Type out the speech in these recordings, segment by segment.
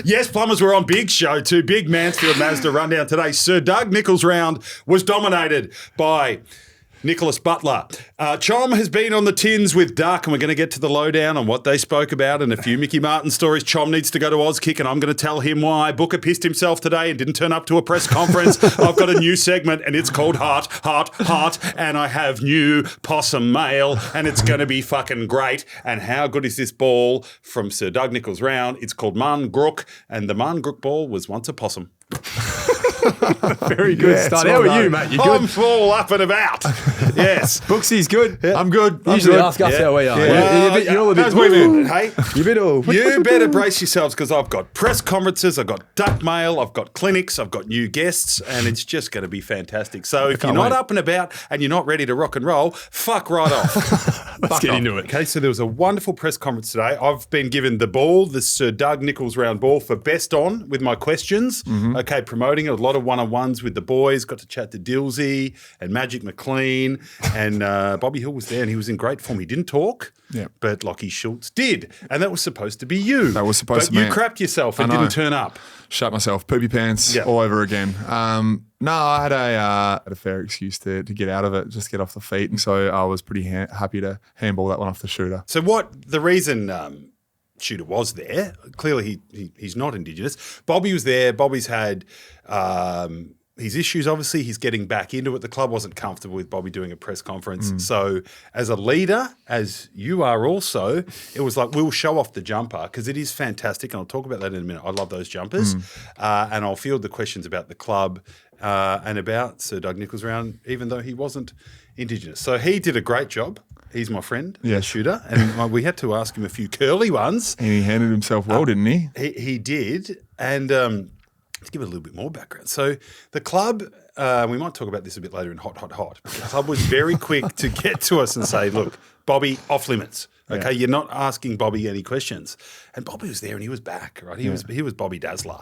Yes, Plumbers were on big show too. Big Mansfield Mazda rundown today. Sir Doug Nichols' round was dominated by Nicholas Butler. Chom has been on the tins with Duck, and we're going to get to the lowdown on what they spoke about and a few Mickey Martin stories. Chom needs to go to Auskick, and I'm going to tell him why. Booker pissed himself today and didn't turn up to a press conference. I've got a new segment, and it's called Heart, and I have new possum mail, and it's going to be fucking great. And how good is this ball from Sir Doug Nichols' round? It's called Man Grook, and the Man Grook ball was once a possum. Very good start. How are you, mate? You good? I'm full up and about. Yes. Booksy's good. Yeah. I'm good. Usually ask us how we are. You're all a bit. Hey, You bit all. you better brace yourselves because I've got press conferences, I've got duck mail, I've got clinics, I've got new guests, and it's just going to be fantastic. So if you're not up and about and you're not ready to rock and roll, fuck right off. Let's get into it. Okay, so there was a wonderful press conference today. I've been given the ball, the Sir Doug Nichols round ball for best on with my questions. Okay, promoting it, a lot of one-on-ones with the boys. Got to chat to Dilsey and Magic McLean, and Bobby Hill was there, and he was in great form. He didn't talk, but Lockie Schultz did, and that was supposed to be you. That was supposed to be. be. But you crapped yourself and didn't turn up. Shut myself, poopy pants all over again. No, I had a fair excuse to get out of it, just get off the feet, and so I was pretty happy to handball that one off the shooter. So the reason Shooter was there, clearly he's not Indigenous. Bobby was there. Bobby's had his issues, obviously. He's getting back into it. The club wasn't comfortable with Bobby doing a press conference. So as a leader, as you are also, it was like, we'll show off the jumper because it is fantastic, and I'll talk about that in a minute. I love those jumpers. And I'll field the questions about the club and about Sir Doug Nichols' round, even though he wasn't Indigenous. So he did a great job. He's my friend, Shooter, and we had to ask him a few curly ones. And he handled himself well, didn't he? He did, and to give it a little bit more background. So the club, we might talk about this a bit later in Hot. But the club was very quick to get to us and say, look, Bobby, off limits. Okay, you're not asking Bobby any questions. And Bobby was there and he was back, right? He was Bobby Dazzler.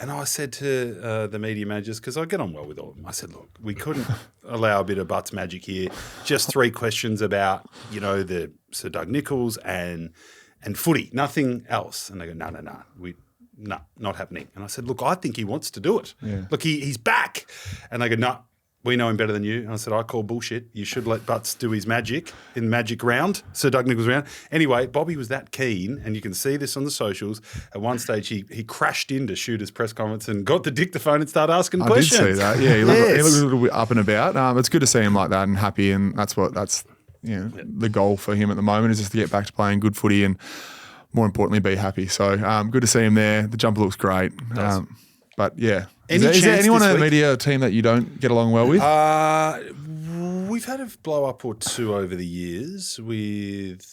And I said to the media managers, because I get on well with all of them, I said, look, we couldn't allow a bit of butts magic here. Just 3 questions about, the Sir Doug Nichols and footy, nothing else. And they go, no, not happening. And I said, look, I think he wants to do it. Yeah. Look, he's back. And they go, no, we know him better than you. And I said, I call bullshit. You should let Butts do his magic in magic round, Sir Doug Nichols round. Anyway, Bobby was that keen, and you can see this on the socials. At one stage, he crashed into Shooter's press conference and got the dictaphone and started asking questions. I did see that. Yeah, he looked a little bit up and about. It's good to see him like that and happy, and that's the goal for him at the moment is just to get back to playing good footy and more importantly be happy. So good to see him there. The jumper looks great. But yeah. Is there anyone in the media team that you don't get along well with? We've had a blow up or two over the years with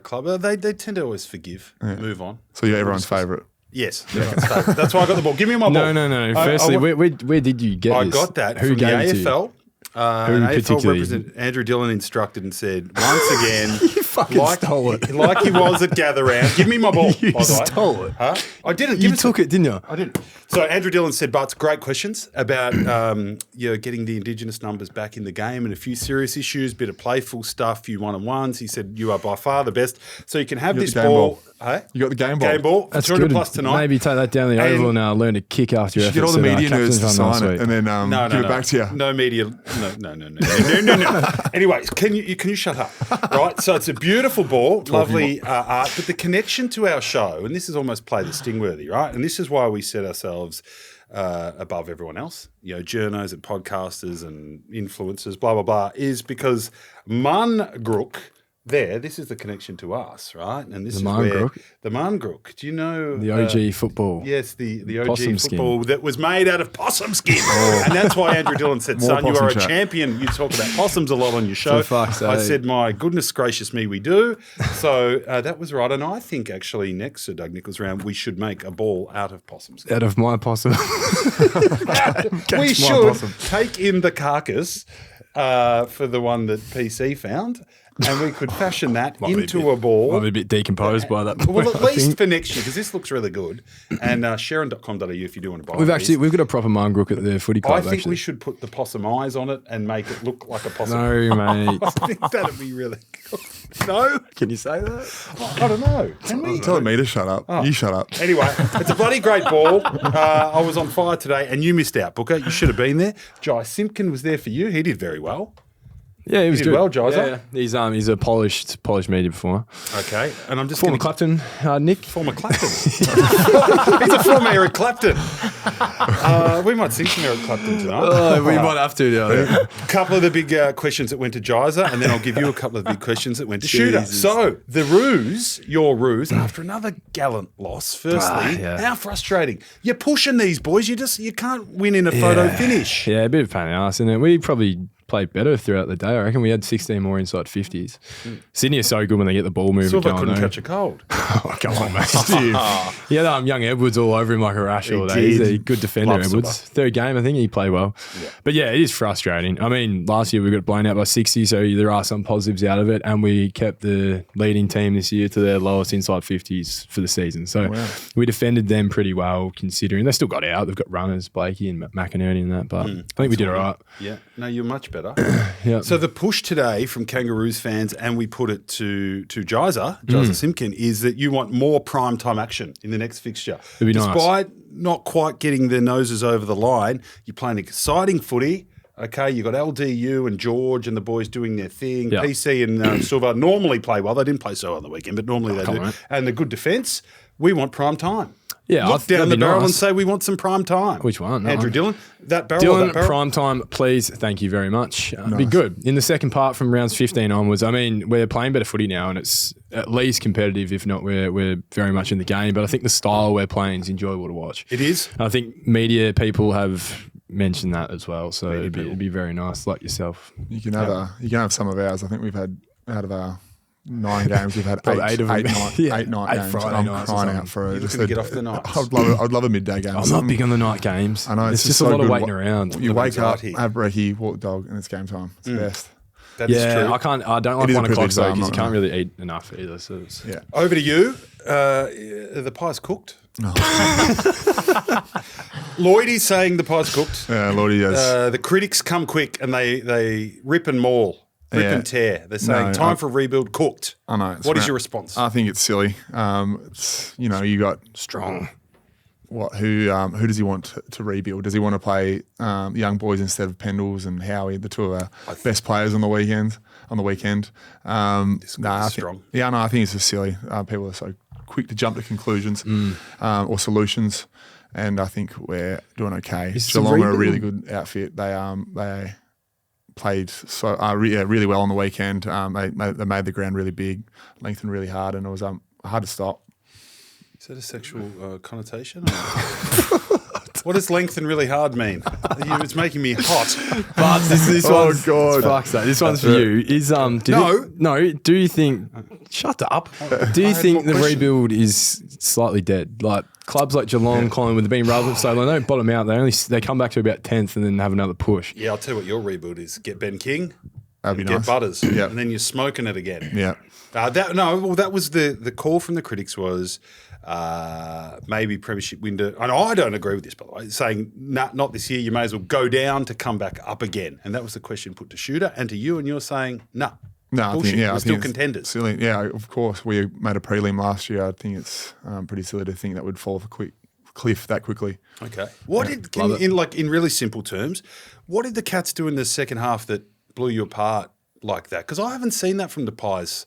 club. They tend to always forgive, move on. So you're everyone's favourite. Yes, everyone's favourite. That's why I got the ball. Give me my ball. No. Firstly, where did you get this? I got that Who from the gave it to you? AFL. And AFL representative Andrew Dillon instructed and said, once again, You fucking stole it. like he was at Gather Round. Give me my ball. You stole it. Huh? I didn't. You took it, didn't you? I didn't. So Andrew Dillon said, Butts, great questions about getting the Indigenous numbers back in the game and a few serious issues, bit of playful stuff, few one-on-ones. He said, you are by far the best. So you can have this ball. Hey? You got the game ball. Game ball. That's 200 good. plus tonight. Maybe take that down the oval and learn to kick after your You should get all the media nerds to sign it and then give it back to you. No media. No. Anyways, can you shut up? Right. So it's a beautiful ball, lovely art, but the connection to our show, and this is almost play the Stingworthy, right? And this is why we set ourselves above everyone else, journos and podcasters and influencers, blah, blah, blah, is because Man Grook. This is the connection to us, right? And this is where the Man Grook. Do you know the OG football? Yes, the OG possum football skin. that was made out of possum skin, and that's why Andrew Dillon said, "Son, you are a champion. You talk about possums a lot on your show." I said, "My goodness gracious me, we do." So that was right, and I think actually next to Doug Nichols' round, we should make a ball out of possum skin. Out of my possum. We should take in the carcass for the one that PC found and we could fashion that Might be into a ball. Might be a bit decomposed by that point. Well, at I least think. for next year, because this looks really good. And sharon.com.au if you do want to buy We've got a proper mongrel at the footy club. I think actually. we should put the possum eyes on it and make it look like a possum. No, mate. I think that'd be really good. No? Can you say that? I don't know. Can we? Telling me to shut up. You shut up. Anyway, it's a bloody great ball. I was on fire today and you missed out, Booker. You should have been there. Jai Simpkin was there for you. He did very well. Yeah, he was did good. well, Jaiza. Yeah. He's a polished media performer. Okay. And I'm just Former gonna- Clapton, Nick. Former Clapton. He's a former Eric Clapton. We might see some Eric Clapton tonight. We might have to. Yeah. A couple of the big questions that went to Jaiza, and then I'll give you a couple of the big questions that went to Shooter. Jesus. So, your ruse, after another gallant loss, firstly, yeah. how frustrating. You're pushing these boys. You can't win in a photo finish. Yeah, a bit of a pain in the ass, isn't it? We probably played better throughout the day. I reckon we had 16 more inside 50s. Sydney is so good when they get the ball moving. Silver going, couldn't though. catch a cold. Oh, come on, mate. Yeah, young Edwards all over him like a rash all day. He's a good defender, Love Edwards. Silver. Third game, I think he played well. Yeah. But yeah, it is frustrating. I mean, last year we got blown out by 60, so there are some positives out of it. And we kept the leading team this year to their lowest inside 50s for the season. So we defended them pretty well, considering they still got out. They've got runners, Blakey and McInerney and that. But I think we did all right. Yeah. No, you're much better. Yeah. So the push today from Kangaroos fans, and we put it to Jaiza Simpkin, is that you want more prime time action in the next fixture. It'd be nice. Despite not quite getting their noses over the line, you're playing exciting footy. Okay, you got LDU and George and the boys doing their thing. Yeah. PC and Silva normally play well. They didn't play so well on the weekend, but normally they come do. on. And the good defence, we want prime time. Yeah, Look down that'd the be barrel nice. and say we want some prime time. Which one? That Andrew one? Dillon. That barrel. or Dylan, that barrel? prime time, please. Thank you very much. Be good. In the second part from rounds 15 onwards, I mean, we're playing better footy now and it's at least competitive, if not we're very much in the game. But I think the style we're playing is enjoyable to watch. It is. I think media people have mentioned that as well. So it'd be very nice, like yourself. You can have some of ours. I think we've had out of our 9 games, we've had Probably eight 8 of them. night Yeah, 8 night 8 games. Friday I'm nights or crying something. out for You're just looking to get off the nights. I'd love a midday game. I'm not big on the night games. I know it's just a so lot of good. waiting around. You wake up, anxiety. have brekkie, walk the dog, and it's game time. It's the best. That is Yeah, true. I don't like is a 1 o'clock privilege, though, though I'm because you not can't really eat enough either. So it's, Yeah. Over to you. The pie's cooked. Lloydie's saying the pie's cooked. Yeah, Lordy, yes. The critics come quick and they rip and maul, rip Yeah. and tear. They're saying No, time for a rebuild cooked. I know. it's What is ra- your response? I think it's silly. It's, you got strong. who does he want to rebuild? Does he want to play young boys instead of Pendles and Howie, the two of our best players on the weekend? I think, strong. Yeah, no, I think it's just silly. People are so quick to jump to conclusions or solutions, and I think we're doing okay. Is this a Geelong are a rebuild? really good outfit. They played so really well on the weekend. They made the ground really big, lengthened really hard, and it was hard to stop. Is that a sexual connotation? What does lengthen really hard mean? It's making me hot. But this Oh, one's God. fuck's sake. This one's for you. Is do you think? Shut up. Do you had think more the questions. rebuild is slightly dead? Like clubs like Geelong, Collingwood, have been rather so they don't bottom out. They come back to about 10th and then have another push. Yeah, I'll tell you what your rebuild is. Get Ben King, That'd be get nice. Butters, Yeah. and then you're smoking it again. Yeah. That was the call from the critics was maybe premiership window. And I don't agree with this, by the way, saying not this year. You may as well go down to come back up again. And that was the question put to Shooter and to you. And you're saying No, bullshit. I We're think still it's contenders. Silly. Yeah, of course. We made a prelim last year. I think it's pretty silly to think that would fall off a cliff that quickly. Okay. What in really simple terms, what did the Cats do in the second half that blew you apart like that? Because I haven't seen that from the Pies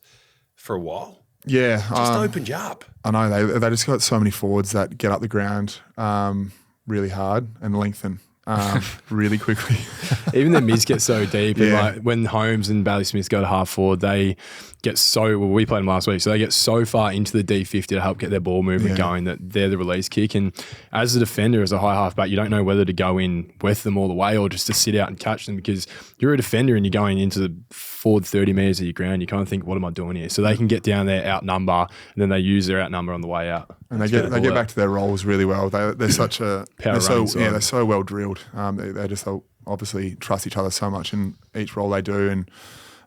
for a while. Yeah, Just opened you up. I know they just got so many forwards that get up the ground really hard and lengthen really quickly. Even the mids get so deep. And Yeah. like when Holmes and Bailey Smith go to half forward, they get we played them last week, so they get so far into the D50 to help get their ball movement going that they're the release kick. And as a defender, as a high halfback, you don't know whether to go in with them all the way or just to sit out and catch them, because you're a defender and you're going into the forward 30 metres of your ground. You kind of think, what am I doing here? So they can get down there, outnumber, and then they use their outnumber on the way out. And they get back to their roles really well. They're such a Power running side. they're so well drilled. They just obviously trust each other so much in each role they do, and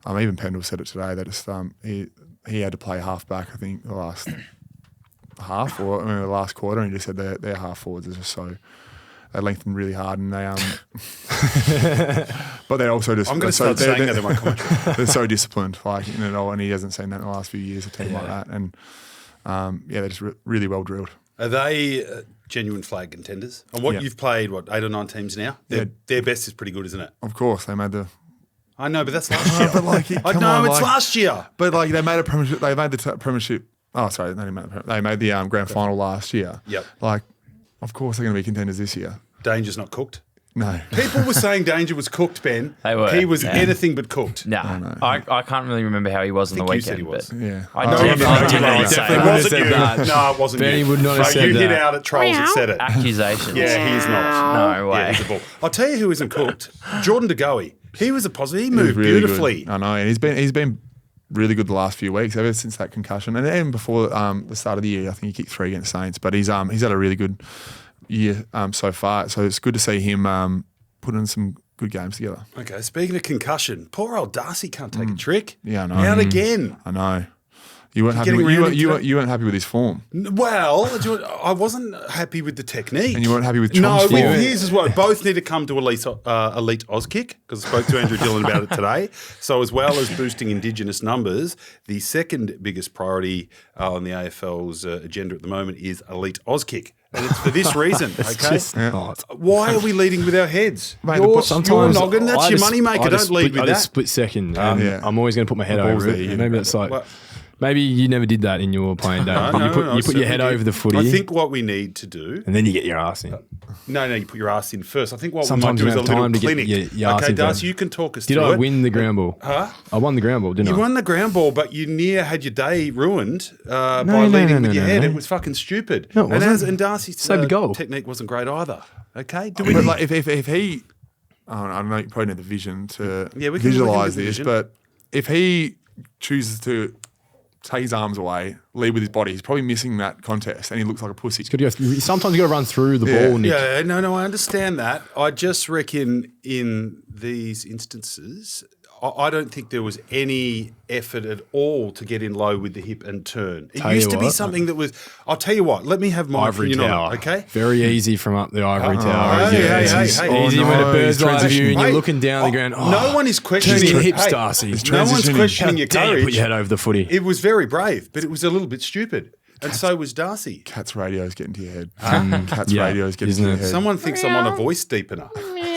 Even Pendle said it today. That just he had to play half back. I think the last half or the last quarter, and he just said their half forwards are just so. They lengthen really hard, and they but they're also just. I'm going to start saying that in my commentary. They're so disciplined, and he hasn't seen that in the last few years. A team like that, and they're just really well drilled. Are they genuine flag contenders? On what you've played, 8 or 9 teams now? Their best is pretty good, isn't it? Of course, they made the. I know, but that's last year. But it's last year. But they made a premiership. They made the premiership. Oh, sorry, they made the grand final last year. Yep. Of course, they're going to be contenders this year. Danger's not cooked. No. People were saying Danger was cooked, Ben. They were. He was anything but cooked. No, I can't really remember how he was on the you weekend. said he was. Yeah. I definitely say It that. wasn't you. No, it wasn't Benny you. would not have said you hit that. out at trolls that said it. Accusations. Yeah, he's not. No way. Yeah, he's a bull. I'll tell you who isn't cooked. Jordan De Goey. He was a positive. He He was moved really beautifully. good. I know, and he's been really good the last few weeks, ever since that concussion, and even before the start of the year. I think he kicked 3 against Saints, but he's had a really good year so far. So it's good to see him put in some good games together. Okay, speaking of concussion, poor old Darcy can't take a trick. Yeah, I know. Out again. I know. You weren't happy. Getting around You weren't happy with his form, Well, I wasn't happy with the technique. and you weren't happy with No, Chom's well, form. here's as well. Both need to come to elite Auskick, because I spoke to Andrew Dillon about it today. So as well as boosting Indigenous numbers, the second biggest priority on the AFL's agenda at the moment is elite Auskick. And it's for this reason, okay? Why are we leading with our heads? Mate, Your Sometimes noggin, that's I your just- money maker. I just Don't lead split- with I that. just split second. Yeah. I'm always going to put my head The ball's over there, it. you Maybe know. that's like. Well- Maybe you never did that in your playing day. No, you put your certainly head did. over the footy, I think what we need to do. and then you get your ass in. No, you put your ass in first. I think what Sometimes we might do you is a don't have little time to get clinic. your ass Okay, in Darcy, first. you can talk us Did through I it. win the ground ball? Huh? I won the ground ball, didn't I? You won the ground ball, but you near had your day ruined by leading with your head. no. It was fucking stupid. No, it wasn't. And Darcy's Saved the goal. technique wasn't great either. Okay, do But we? like, if he, I don't know, you probably need the vision to Yeah, we can visualize do the this, vision. but if he chooses to take his arms away, lead with his body, he's probably missing that contest, and he looks like a pussy. Sometimes you got to run through the ball, Nick. Yeah, no, I understand that. I just reckon in these instances, I don't think there was any effort at all to get in low with the hip and turn. It Tell used you to be what. something that was. I'll tell you what. Let me have my Ivory opinion tower. on it, okay? Very easy from up the ivory tower. hey, Yeah, hey, it's hey, easy hey. easy Oh, when a no, bird's he's eye view and you're Hey, looking down the ground. No one is questioning turn your your hips, Darcy. No one's transitioning. questioning your Damn, courage. put your head over the footy. It was very brave, but it was a little bit stupid. And so was Darcy. Cat's radio's getting to your head. Cat's Yeah, radio's getting to isn't your it? head. Someone thinks I'm on a voice deepener.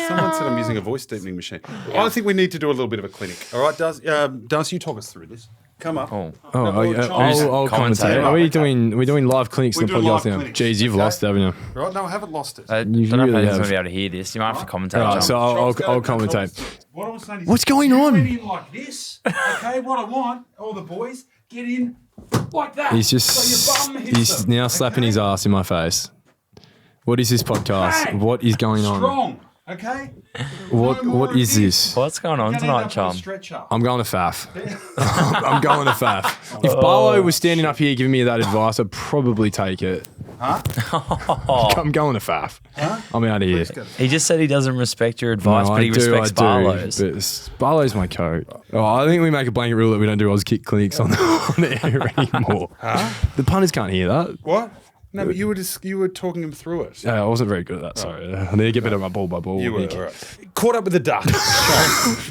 Someone said I'm using a voice deepening machine. I think we need to do a little bit of a clinic. All right, Darcy, you talk us through this. Come up. Oh. I'll commentate. Are we doing live clinics in the We're doing podcast live now? clinics, Jeez, you've okay? lost, haven't you? Right? No, I haven't lost it. I don't You know if really anyone's have. going to be able to hear this. You might have to commentate. Right, Chom. so I'll Chom's gonna commentate. What I was saying is, What's going you on? went in like this. Okay, what I want, all the boys, get in like that. He's just so your bum hits he's them, now slapping his ass in my face. What is this podcast? Bang! What is going on? Strong. Okay. What is this? What's going on Get it tonight, up on a Chom? stretcher. I'm going to faff. I'm going to faff. If Barlow was standing up here giving me that advice, I'd probably take it. I'm going to faff. I'm out of here. He just said he doesn't respect your advice, No, but he respects Barlow's. But Barlow's my coach. Oh, I think we make a blanket rule that we don't do Oz kick clinics on the air anymore. The punters can't hear that. What? No, but you were talking him through it. I wasn't very good at that. Sorry, I need to get better at my ball by ball. You were, Nick. all right. Caught up with the duck.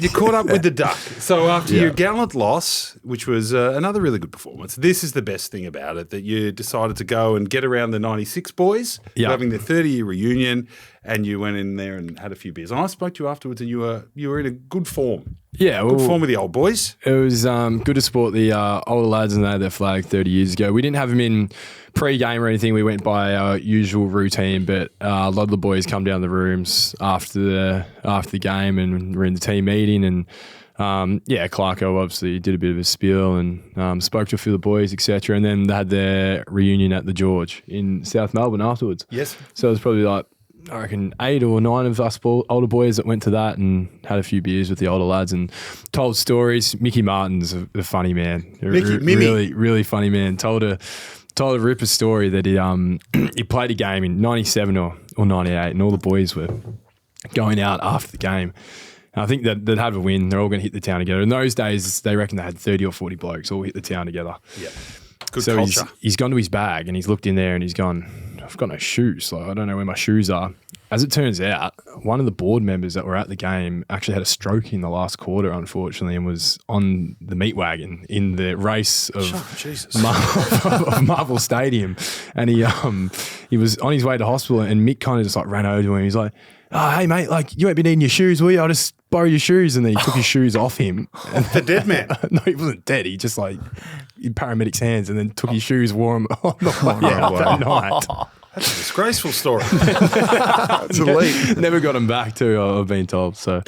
You caught up with the duck. So after your gallant loss, which was another really good performance, this is the best thing about it, that you decided to go and get around the 96 boys, Yeah. having their 30-year reunion, and you went in there and had a few beers. And I spoke to you afterwards, and you were in a good form. Yeah, Good well, form with the old boys. it was good to support the older lads, and they had their flag 30 years ago. We didn't have them in pre-game or anything. We went by our usual routine, but a lot of the boys come down the rooms after the game, and we're in the team meeting. And Clarko obviously did a bit of a spiel and spoke to a few of the boys, etc. And then they had their reunion at the George in South Melbourne afterwards. Yes. So it was probably like, I reckon 8 or 9 of us older boys that went to that and had a few beers with the older lads and told stories. Mickey Martin's a funny man. Mimi. Really, really funny man. Told a ripper story that he played a game in 97 or 98, and all the boys were going out after the game. I think that they'd have a win. They're all going to hit the town together. In those days, they reckon they had 30 or 40 blokes all hit the town together. Yeah. Good So culture. he's gone to his bag and he's looked in there and he's gone, I've got no shoes. Like, I don't know where my shoes are. As it turns out, one of the board members that were at the game actually had a stroke in the last quarter, unfortunately, and was on the meat wagon in the race of, Jesus. of Marvel Stadium. And he was on his way to hospital and Mick kind of just like ran over to him. He's like, oh, hey, mate, like, you won't be needing your shoes, will you? I'll just borrow your shoes. And then he took his shoes off him. And The dead man. no, he wasn't dead. He just like in paramedics' hands and then took his shoes, wore them on the way out that night. That's a disgraceful story. It's elite. Never got him back too, I've been told. So,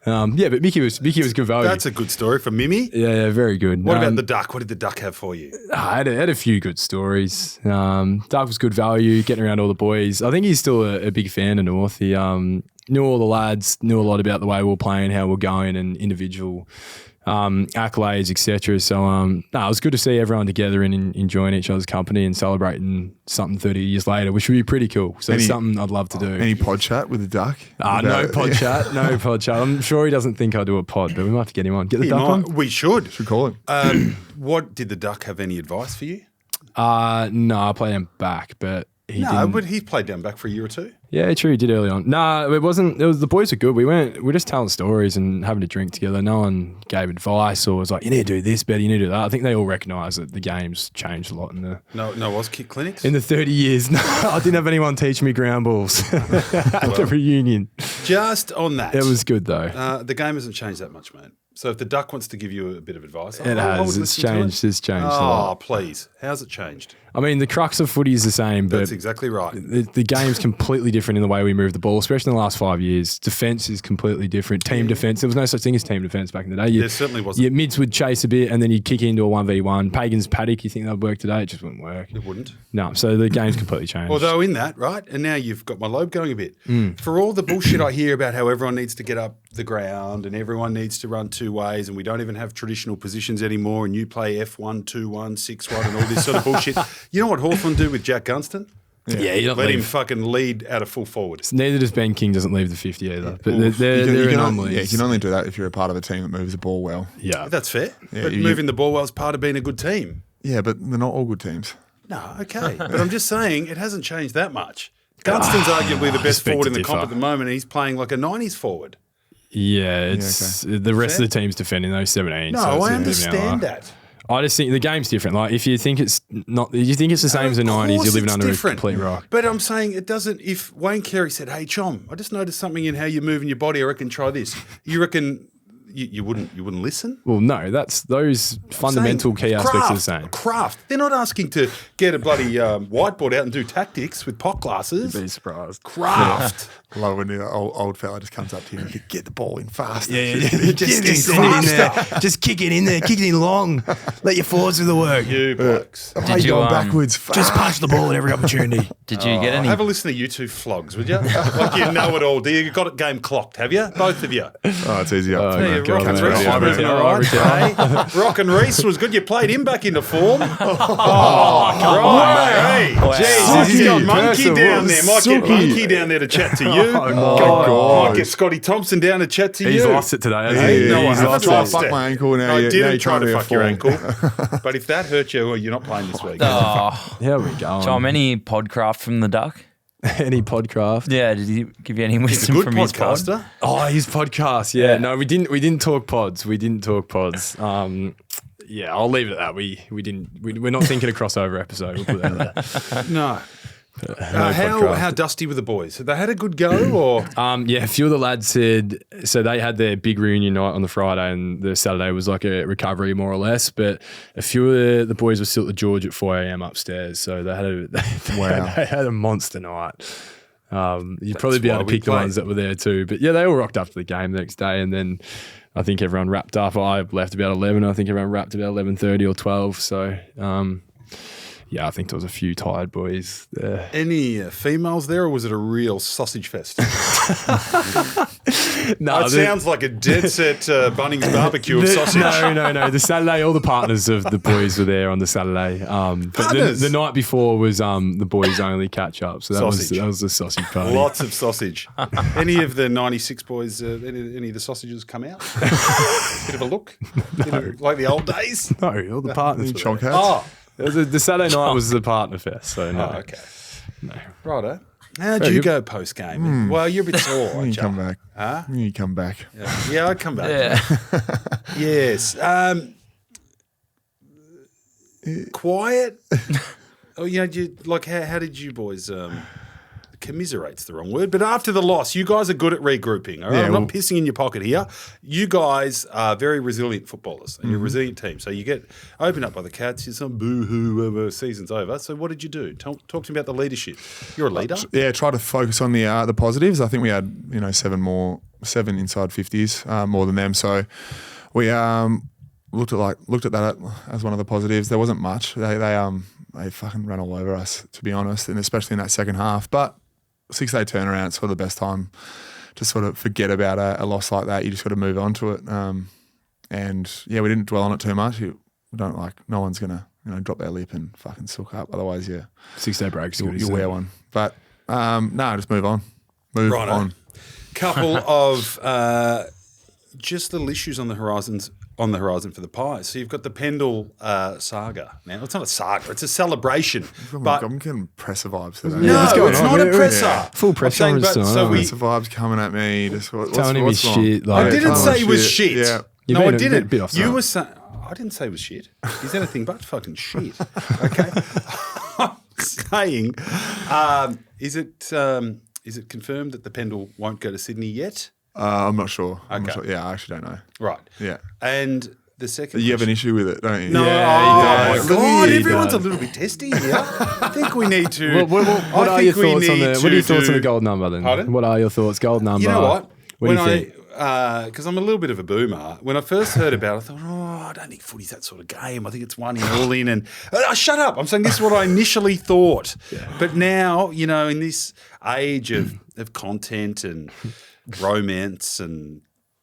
but Mickey was good value. That's a good story for Mimi. yeah, very good. What about the duck? What did the duck have for you? I had a few good stories. Doug was good value, getting around all the boys. I think he's still a big fan of North. He knew all the lads, knew a lot about the way we were playing, how we we're going, and individual accolades, etc. So it was good to see everyone together and enjoying each other's company and celebrating something 30 years later, which would be pretty cool. So it's something I'd love to do. Any pod chat with the duck? No pod chat. No pod chat. I'm sure he doesn't think I do a pod, but we might have to get him on. Get the duck on. We should. Should call him. What did the duck have any advice for you? No, I played him back, but he didn't. But he played down back for a year or two. Yeah, true. He did early on. No, it wasn't. The boys were good. We're just telling stories and having a drink together. No one gave advice or was like, you need to do this better, you need to do that. I think they all recognise that the game's changed a lot in the Was kick clinics? in the 30 years. No, I didn't have anyone teach me ground balls at the reunion. Just on that. It was good though. The game hasn't changed that much, mate. So if the duck wants to give you a bit of advice, It I would has. It's listen to it. changed. It's changed a Oh, lot. please. How's it changed? I mean, the crux of footy is the same, but That's exactly right. the game's completely different in the way we move the ball, especially in the last 5 years. Defence is completely different. Team defence. There was no such thing as team defence back in the day. There certainly wasn't. Your mids would chase a bit and then you'd kick into a 1v1. Pagan's paddock, you think that would work today? It just wouldn't work. It wouldn't. No, so the game's completely changed. Although in that, right, and now you've got my lobe going a bit. For all the bullshit I hear about how everyone needs to get up the ground and everyone needs to run two ways and we don't even have traditional positions anymore and you play F1, 2-1, 6-1 and all this sort of bullshit. You know what Hawthorn do with Jack Gunston? yeah, you don't Let him leave. fucking lead out of full forward. Neither does Ben King, doesn't leave the 50 either. But they're You can anomalies. only do that if you're a part of a team that moves the ball well. Yeah. That's fair. Yeah, but moving the ball well is part of being a good team. Yeah, but they're not all good teams. No, okay. But I'm just saying it hasn't changed that much. Gunston's arguably the best beg forward to in the comp differ. at the moment and he's playing like a 90s forward. Yeah, it's the rest of the team's defending those 17. No, so it's I a bit of an understand outlier. that. I just think the game's different. Like if you think it's not, you think it's the same as the 90s, you're living under a complete rock. But I'm saying it doesn't. If Wayne Carey said, "Hey, Chom, I just noticed something in how you're moving your body. I reckon try this." You reckon you wouldn't listen? Well, no, that's those fundamental key aspects are the same. Craft. They're not asking to get a bloody whiteboard out and do tactics with pot glasses. Be surprised. Craft. I love when the old fella just comes up to you and goes, get the ball in fast. Just send it in there. Just kick it in there. Kick it in long. Let your forwards do the work. You blokes. Why are you you, going backwards? Just punch the ball at every opportunity. Did you get any? Have a listen to you two flogs, would you? Like you know it all, do you? You got it game clocked, have you? Both of you. Oh, it's easy up. Yeah, God, Rock and mate. Reese Yeah, was moving mate. all right today. Rock and Reese was good. You played him back into form. Right. Hey, jeez, he's got Monkey Person, down there. Might get Suki. Monkey down there to chat to you. Might get Scotty Thompson down to chat to He's you. lost it today, hasn't Yeah, he? No, I he's haven't lost lost it. Fuck it. my ankle now. I Now didn't you're try trying to to fuck your form. ankle. But if that hurt you, well, you're not playing this week. Oh, Here we go. Chom, any podcraft from the duck? Any podcraft? Yeah, did he give you any He's a wisdom good from his pod? podcaster. Oh, his podcast. Yeah. No, we didn't talk pods. We didn't talk pods. Yeah, I'll leave it at that. We're not thinking a crossover episode. We'll put that there. No. podcast. How dusty were the boys? Have they had a good go or? Yeah, a few of the lads said, so they had their big reunion night on the Friday and the Saturday was like a recovery more or less, but a few of the boys were still at the George at 4 a.m. upstairs, so they had a monster night. You'd probably be why able to we pick the play. ones that were there too, but yeah, they all rocked up to the game the next day and then I think everyone wrapped up. I left about 11. I think everyone wrapped about 11:30 or 12, so... Yeah, I think there was a few tired boys there. Any females there, or was it a real sausage fest? No, It sounds like a dead set Bunnings barbecue of sausage. No. The Saturday, all the partners of the boys were there on the Saturday. But Partners? the night before was the boys only catch up. So that was the sausage party. Lots of sausage. Any of the 96 boys, any of the sausages come out? Bit of a look? Like the old days? No, all the partners. Chom cats. Oh, The Saturday night was the partner fest. So no. okay. No. Righto. How'd you go post game? Well, you're a bit sore, When aren't you come back. Huh? When you come back. Yeah, I'd come back. Yeah. Yes. Quiet. Oh, how did you boys? Commiserate's the wrong word, but after the loss, you guys are good at regrouping. All right? Yeah, I'm not pissing in your pocket here. You guys are very resilient footballers, and you're a resilient team. So you get opened up by the Cats. You're some boo-hoo, season's over. So what did you do? Talk to me about the leadership. You're a leader. Yeah, try to focus on the positives. I think we had 7 inside 50s more than them. So we looked at that as one of the positives. There wasn't much. They fucking ran all over us, to be honest, and especially in that second half. But 6-day turnaround, it's sort of the best time to sort of forget about a loss like that. You just got to move on to it. And yeah, we didn't dwell on it too much. We don't no one's gonna drop their lip and fucking sook up. Otherwise, 6-day breaks. you wear one. But just move on. Move Righto. on. Couple of just little issues on the horizon for the Pies. So you've got the Pendle saga. Now it's not a saga; it's a celebration. But I'm getting presser vibes no, today. what's going it's on? not a Yeah. presser. Yeah. Full pressure I'm on saying, us but so tonight. we. Presser vibes coming at me. Just Telling him what's he's wrong? shit, like- I didn't telling say he him was shit. Yeah. You've No, I been a didn't. bit off You that. were saying I didn't say he was shit. He's anything but fucking shit. Okay. I'm saying, is it confirmed that the Pendle won't go to Sydney yet? I'm not sure. I'm not Okay. sure. Yeah, I actually don't know. Right. Yeah. And the second. You have an question- issue with it, don't you? No, Yeah, oh he my does. God! He Everyone's does. a little bit testy here. I think we need to. What I are your think we thoughts on need the? What are your to thoughts on the do- gold number then? Pardon? What are your thoughts? Gold number. You know what? What do you think? Because I'm a little bit of a boomer. When I first heard about it, I thought, I don't think footy's that sort of game. I think it's one in, all in. And shut up. I'm saying this is what I initially thought. But now, in this age of content and romance and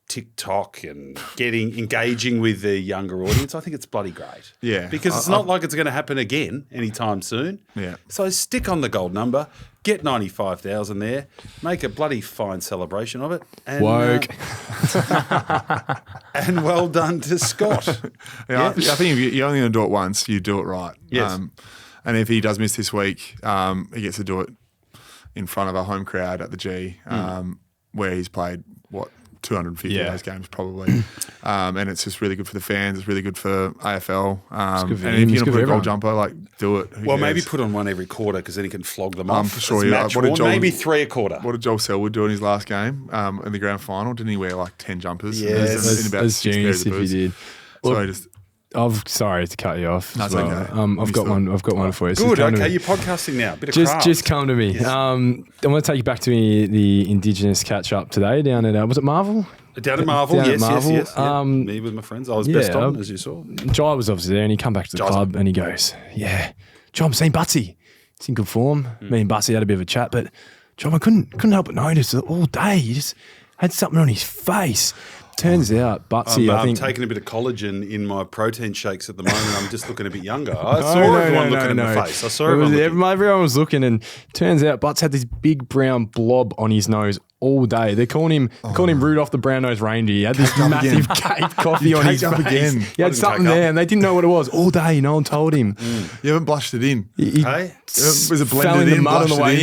TikTok and engaging with the younger audience, I think it's bloody great. Yeah. Because it's not like it's going to happen again anytime soon. Yeah. So stick on the gold number, get 95,000 there, make a bloody fine celebration of it. And, Woke. and well done to Scott. Yeah, I think if you're only going to do it once, you do it right. Yes. And if he does miss this week, he gets to do it in front of a home crowd at the G, where he's played, 250 of those games probably. And it's just really good for the fans. It's really good for AFL. good for And him. if It's you're good going to for put a goal everyone. jumper, do it. Who Well, maybe cares? put on one every quarter because then he can flog them off. for sure. As Yeah. match What did worn. Joel- Maybe 3 a quarter. What did Joel Selwood do in his last game in the grand final? Didn't he wear 10 jumpers? Yes. In about That's 6 genius pairs if of you boots? did. So just Sorry to cut you off. That's as well. okay. I've got one. I've got one for you. So Good. come to Okay, me. you're podcasting now. Bit of Just craft. come to me. I want to take you back to the Indigenous catch up today down at was it Marvel? Down at Marvel, Down at yes, Marvel. yes. Yeah. Me with my friends. I was best on, as you saw. Jai was obviously there, and he come back to the Jai's club, and he goes, "Yeah, Chom, seen Butsy. It's in good form. Me and Butsy had a bit of a chat, but Chom, I couldn't help but notice that all day he just had something on his face." Turns out, Butsy, I I'm think. taking a bit of collagen in my protein shakes at the moment. I'm just looking a bit younger. I saw everyone looking in the face. I saw everyone looking. Everyone was looking, and turns out Butts had this big brown blob on his nose all day. They're calling him Rudolph the Brown-Nosed Reindeer. He had this massive cake coffee on his caked up face. again. He had didn't something cake up. there, and they didn't know what it was all day. No one told him. you haven't blushed it in. He Hey? Was it fell blended in the in, mud on the blushed way. it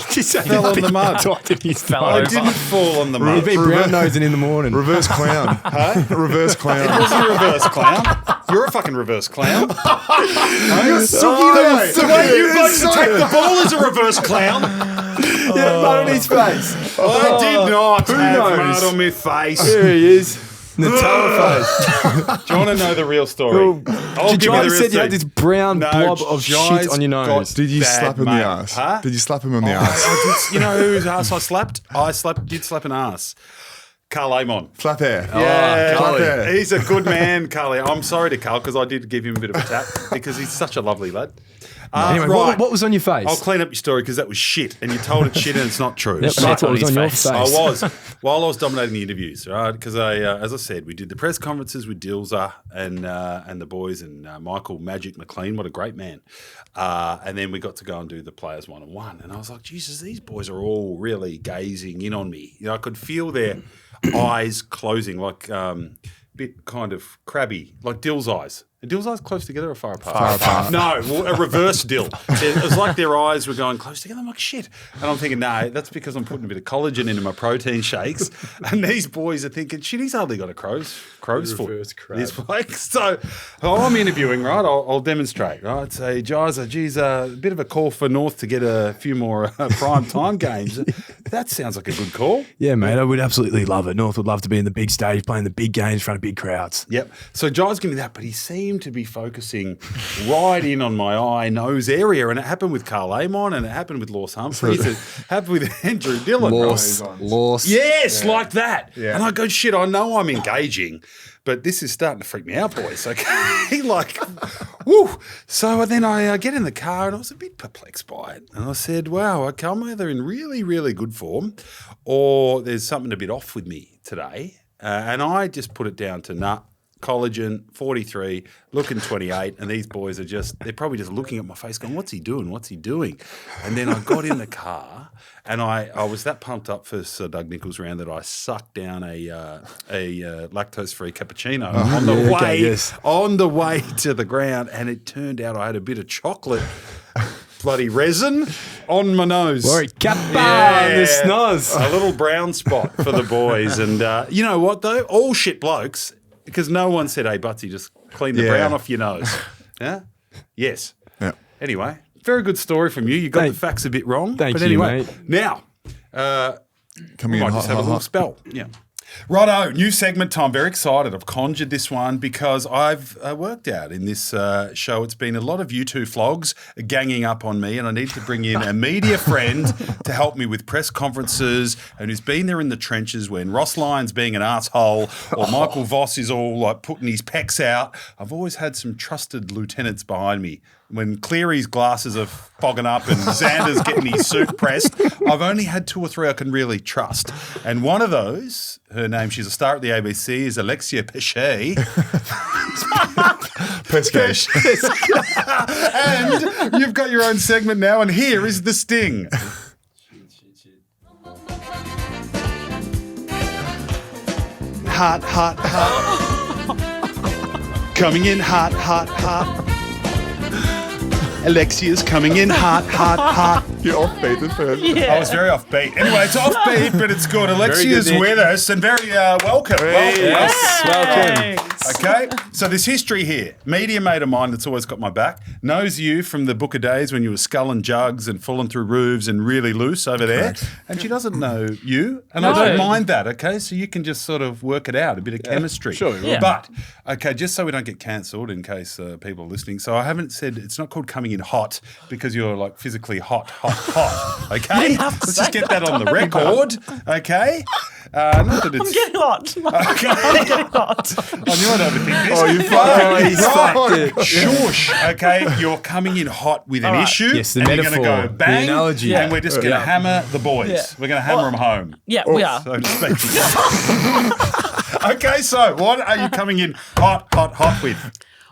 in. Just had Fell a on the big mud. dot in his Fell nose. I didn't fall on the He'd mud. be brown nosing in the morning. Reverse clown. Reverse It clown. wasn't a reverse clown. You're a fucking reverse clown. You're The way you blokes attack the ball is a reverse clown. Yeah, mud on his face. I did not have knows? mud on my face. There he is. Nutella face. Do you want to know the real story? I'll give you Jai the real said you story. had this brown No, blob of Jai's shit on your got- nose. Did you Bad slap him in mate. the ass? Huh? Did you slap him on the ass? I did, you know whose ass I slapped? Did slap an ass. Carl Amon. Slap hair. Yeah, Slap hair. he's a good man, Carly. I'm sorry to Carl because I did give him a bit of a tap because he's such a lovely lad. Anyway, right. what was on your face? I'll clean up your story because that was shit, and you told it shit, and it's not true. Yep, that's what was on your face. I was while I was dominating the interviews, right? Because as I said, we did the press conferences with Dilza and the boys and Michael Magic McLean. What a great man! And then we got to go and do the players 1-on-1, and I was like, Jesus, these boys are all really gazing in on me. I could feel their eyes closing, like bit kind of crabby, like Dill's eyes. Are Dill's eyes close together or far apart? Far apart. No, well, a reverse Dill. It was like their eyes were going close together. I'm like, shit. And I'm thinking, no, that's because I'm putting a bit of collagen into my protein shakes. And these boys are thinking, shit, he's hardly got a crow's foot. Reverse crab. This bloke. So I'm interviewing, right? I'll demonstrate, right? Say, Jaiza, geez, a bit of a call for North to get a few more prime time games. That sounds like a good call. Yeah, mate, I would absolutely love it. North would love to be in the big stage, playing the big games in front of big crowds. Yep. So Jai's giving me that, but he seemed to be focusing right in on my eye, nose area. And it happened with Carl Amon, and it happened with Lawes Humphreys. It happened with Andrew Dillon. Loss. Yes, like that. Yeah. And I go, shit, I know I'm engaging, but this is starting to freak me out, boys. Okay, like, woo. So then I get in the car and I was a bit perplexed by it. And I said, wow, okay, I'm either in really, really good form or there's something a bit off with me today. And I just put it down to collagen, 43, looking 28, and these boys they're probably just looking at my face going, what's he doing? What's he doing? And then I got in the car and I was that pumped up for Sir Doug Nichols round that I sucked down a lactose-free cappuccino on the way to the ground, and it turned out I had a bit of chocolate bloody resin on my nose. Worry, kappa, the snoz. A little brown spot for the boys. And you know what, though? All shit blokes, because no one said, hey, Butsy, just clean the brown off your nose. Yeah? Yes. Yeah. Anyway, very good story from you. You got the facts a bit wrong. Thank but you, anyway, mate. Now, Coming we in might just hot, have a hot, little hot. spell. Yeah. Righto, new segment time. Very excited. I've conjured this one because I've worked out in this show it's been a lot of you two flogs ganging up on me, and I need to bring in a media friend to help me with press conferences and who's been there in the trenches when Ross Lyon's being an asshole or Michael Voss is all like putting his pecs out. I've always had some trusted lieutenants behind me. When Cleary's glasses are fogging up and Xander's getting his suit pressed, I've only had 2 or 3 I can really trust. And one of those, her name, she's a star at the ABC, is Alexia Pesce. Pesce. And you've got your own segment now, and here is the sting. Hot, hot, hot. Coming in hot, hot, hot. Alexia's coming in hot, hot, hot. You're offbeat at first. I was very offbeat. Anyway, it's offbeat, but it's good. Alexia's Nick. with us and very welcome. Yes, welcome. Okay, so there's history here. Media mate of mine that's always got my back knows you from the Book of Days when you were sculling jugs and falling through roofs and really loose over there. And she doesn't know you, and I don't mind that, okay? So you can just sort of work it out, a bit of chemistry. Sure. Yeah. But, okay, just so we don't get cancelled in case people are listening. So I haven't said, it's not called coming in hot because you're like physically hot, okay? You didn't have to Let's say just get that. that on the record, okay? Not that it's... I'm getting hot. Okay. I'm getting hot. I knew I'd overthink this. Oh, you fucked he's fucked it. Shush. Okay, you're coming in hot with an right. issue. Yes, the and metaphor, you're going to go the bang, analogy. and we're just going to hammer the boys. Yeah. We're going to hammer them home, Yeah, we are. so to speak. Okay, so what are you coming in hot with?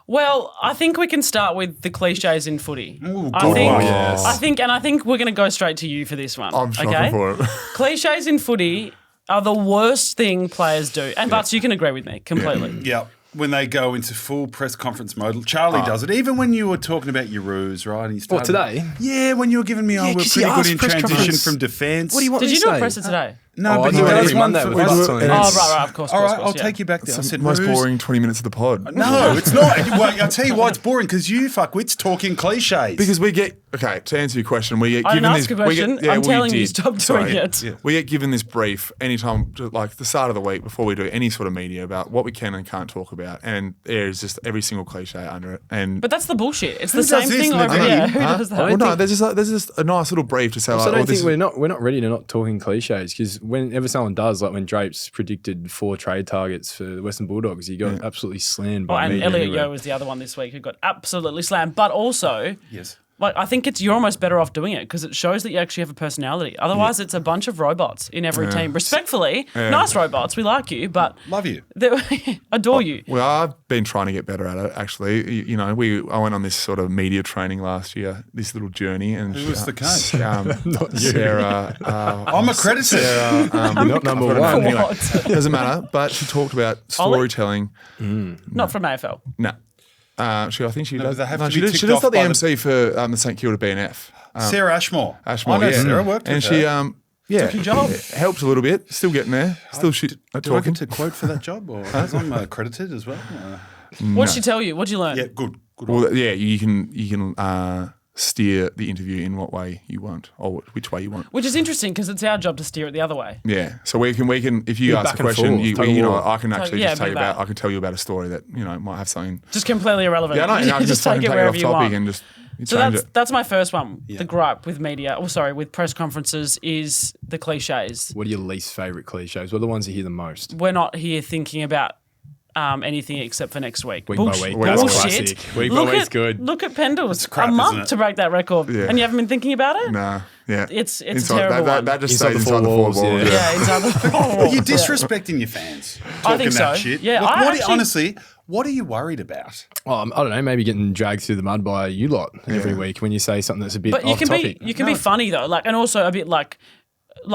Well, I think we can start with the cliches in footy. Ooh, I good think, one. Yes. I think we're going to go straight to you for this one. I'm shopping okay? for it. Cliches in footy are the worst thing players do, and Butts, you can agree with me completely. Yeah. When they go into full press conference mode, Charlie does it. Even when you were talking about your roos, right? And you started, today? Yeah, when you were giving me, we're 'cause he pretty good asked in press transition conference. from defence. What do you want Did me you to do a say? presser today? No, Oh, but I he do it does every one Monday for with us. Butts on it. Oh, right, of course. All right, of course, I'll yeah. take you back there. I said, Most roos. boring 20 minutes of the pod. No, it's not. Well, I'll tell you why it's boring, because you fuckwits talking cliches. Because we get, okay, to answer your question, we get I given didn't this. ask a question. We get, I'm we telling you, did. stop doing Sorry. it. Yeah. We get given this brief anytime, like the start of the week before we do any sort of media about what we can and can't talk about, and there's just every single cliche under it. And But that's the bullshit. It's the does same this, thing over Nadine? Who does that? well, no, there's just a nice little brief to say. So Like, I don't oh, this think is- we're not ready to not talking cliches, because whenever someone does, like when Drapes predicted 4 trade targets for the Western Bulldogs, he got absolutely slammed by and media Elliot everywhere. Yeo was the other one this week who got absolutely slammed. But also, yes. Like, I think you're almost better off doing it because it shows that you actually have a personality. Otherwise, it's a bunch of robots in every team. Respectfully, nice robots, we like you, but Love you. adore you. Well, I've been trying to get better at it. Actually, I went on this sort of media training last year. This little journey, and Who was the coach? Not you. Sarah. I'm accredited. Sarah. Not number one. Anyway, What? doesn't matter. But she talked about storytelling. Not from AFL. No. I think she does. they have no, to she be does. She ticked does off not the by the- MC for the St Kilda BNF. Sarah Ashmore. Ashmore, I know yeah. Sarah worked with and her. she Took your job. helped a little bit. Still getting there. Still shit at Do I talking. get to quote for that job? Or because I'm accredited as well? What'd she tell you? What'd you learn? Yeah, good. Well, yeah, you can steer the interview in what way you want or which way you want. Which is interesting because it's our job to steer it the other way. Yeah, so we can if you Yeah, ask back a and question, forth, tug of war. I can actually yeah, just tell bit you of that. I can tell you about a story that might have something. Just completely irrelevant. Yeah, I can just take fucking it take it wherever off you topic want. and just So change it. that's my first one. The gripe with media, with press conferences is the cliches. What are your least favourite cliches? What are the ones you hear the most? We're not here thinking about anything except for next week. Week by Bullshit. week, that's Bullshit. classic. Week by Look week's at, good. Look at Pendles. crap, a month isn't it? to break that record, Yeah. and you haven't been thinking about it. Nah, yeah, It's a Inside- terrible that, one. that just Inside stays the four inside the four walls, walls. yeah. Yeah, inside the You're disrespecting your fans. I think talking that so. shit. Yeah, Look, I what actually- honestly, what are you worried about? Well, I don't know, maybe getting dragged through the mud by you lot every week when you say something that's a bit But you off can topic. be be funny though, and also a bit like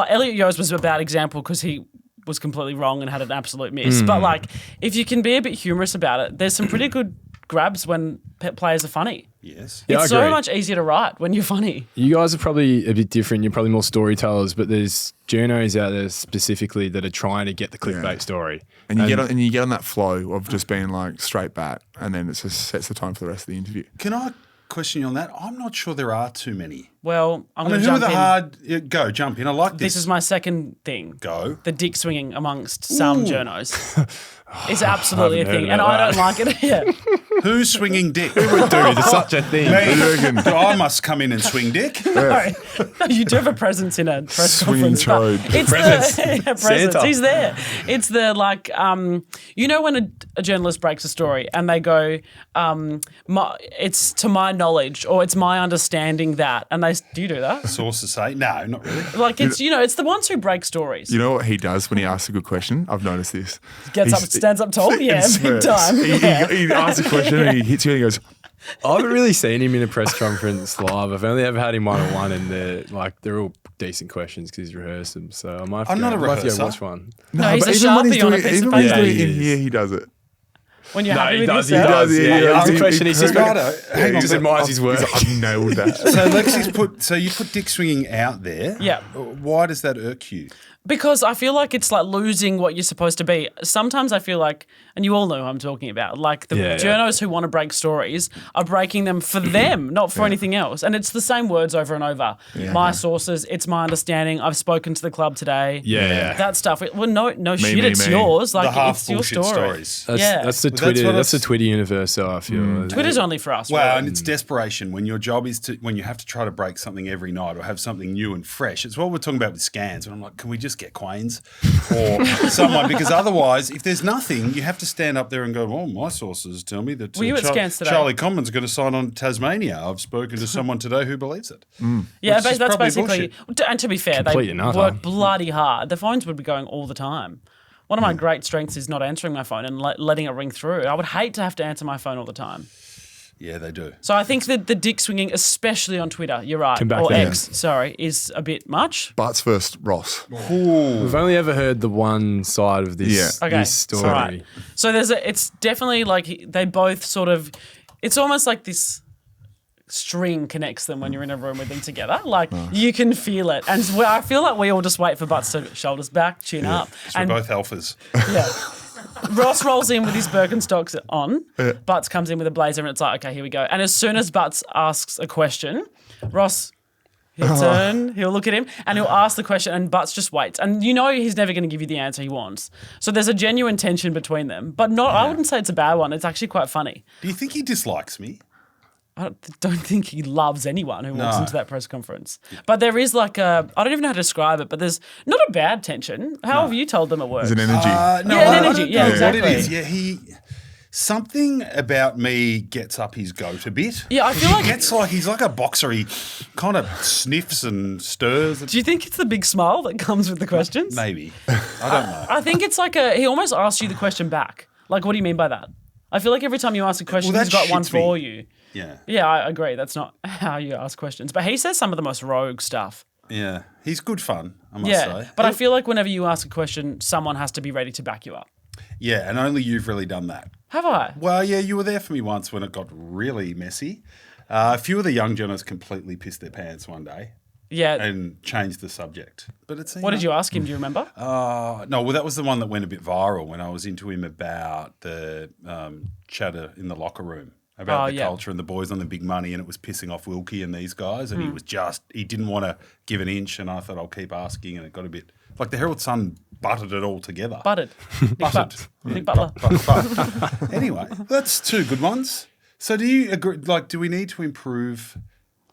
Elliot Yo's was a bad example because he was completely wrong and had an absolute miss. But if you can be a bit humorous about it, there's some pretty good grabs when players are funny. Yes. Yeah, I It's so agree. much easier to write when you're funny. You guys are probably a bit different. You're probably more storytellers, but there's journos out there specifically that are trying to get the clickbait story. And you get on that flow of just being like straight bat, and then it just sets the tone for the rest of the interview. Can I question you on that? I'm not sure there are too many. Well, I'm I going mean, to who are jump the in. hard? Go, jump in. I like this. This is my second thing. Go. The dick swinging amongst some journos. It's absolutely a haven't thing, heard and about I don't like it. Yeah. Who's swinging dick? Dude, it's such a thing. Me. I must come in and swing dick. No, you do have a presence in a press Swinging conference. but chode. It's Presence. presence. Santa. He's there. It's the when a journalist breaks a story and they go, it's to my knowledge or it's my understanding that, and do you do that? Sources say no, not really. Like it's the ones who break stories. You know what he does when he asks a good question? I've noticed this. Stands up tall. Yeah, big smirks. time. Yeah. He asks a question and he hits you and he goes, I haven't really seen him in a press conference live. I've only ever had him one-on-one, and they're all decent questions because he's rehearsed them. So I might have to I'm not a might have to go rehearser. watch one. No, he's a but even when Sharpie he's on doing a piece even of when he's paper. doing it in He here, is. he does it. When you're happy with He does. yourself. Yeah, yeah. ask a He- question. He's just Righto, hang he on. just admires his work. I've nailed that. So Lexi's you put dick swinging out there. Yeah. Why does that irk you? Because I feel like it's like losing what you're supposed to be. Sometimes I feel like, and you all know who I'm talking about, like the Yeah, yeah. journos who want to break stories are breaking them for them, not for anything else. And it's the same words over and over. My sources, it's my understanding, I've spoken to the club today. Yeah. That stuff. Well, no shit, me, it's me. yours. Like, The half it's your bullshit story. stories. That's, Yeah. that's the But Twitter. what That's the it's- Twitter universe. So I feel Twitter's only for us. Well, really. and it's desperation when your job is when you have to try to break something every night or have something new and fresh. It's what we're talking about with scans. And I'm like, can we just get Quains or someone? Because otherwise, if there's nothing, you have to stand up there and go, well, my sources tell me that Were you at Scans today? Charlie Common's going to sign on to Tasmania. I've spoken to someone today who believes it. Yeah, Which is that's probably basically. And to be fair, Complete they and utter. work bloody hard. The phones would be going all the time. One of my great strengths is not answering my phone and letting it ring through. I would hate to have to answer my phone all the time. Yeah, they do. So I think that the dick swinging, especially on Twitter, you're right, Come back or there. X, sorry, is a bit much. Butts first, Ross. We've only ever heard the one side of this, Yeah. Okay, this story. all right. So it's definitely like they both sort of, it's almost like this string connects them when you're in a room with them together. Like you can feel it. And I feel like we all just wait for Butts to shoulders back, chin up. So we're And both alphas. yeah. Ross rolls in with his Birkenstocks on. Butts comes in with a blazer and it's like, okay, here we go. And as soon as Butts asks a question, Ross, he'll turn, he'll look at him and he'll ask the question and Butts just waits. And you know he's never going to give you the answer he wants. So there's a genuine tension between them. But I wouldn't say it's a bad one. It's actually quite funny. Do you think he dislikes me? I don't think he loves anyone who walks No. into that press conference. But there is like I don't even know how to describe it, but there's not a bad tension. How have you told them it works? There's an energy. No, Yeah, I energy. don't Yeah, know exactly. what it is. Yeah, something about me gets up his goat a bit. Yeah, I feel he like- gets like he's like a boxer. He kind of sniffs and stirs. Do you think it's the big smile that comes with the questions? Maybe. I don't know. I think it's like he almost asks you the question back. Like, what do you mean by that? I feel like every time you ask a question, Well, he's that got one shits me. for you. Yeah. Yeah, I agree. That's not how you ask questions. But he says some of the most rogue stuff. Yeah. He's good fun, I must Yeah. say. But I feel like whenever you ask a question, someone has to be ready to back you up. Yeah, and only you've really done that. Have I? Well, yeah, you were there for me once when it got really messy. A few of the young journalists completely pissed their pants one day Yeah. and changed the subject. But it's What did you ask him? Do you remember? No, well, that was the one that went a bit viral when I was into him about the chatter in the locker room about the culture and the boys on the big money, and it was pissing off Wilkie and these guys, and he didn't want to give an inch, and I thought I'll keep asking, and it got a bit like the Herald Sun butted it all together. Butted. Nick Butler. Anyway, that's two good ones. So do you agree? Like, do we need to improve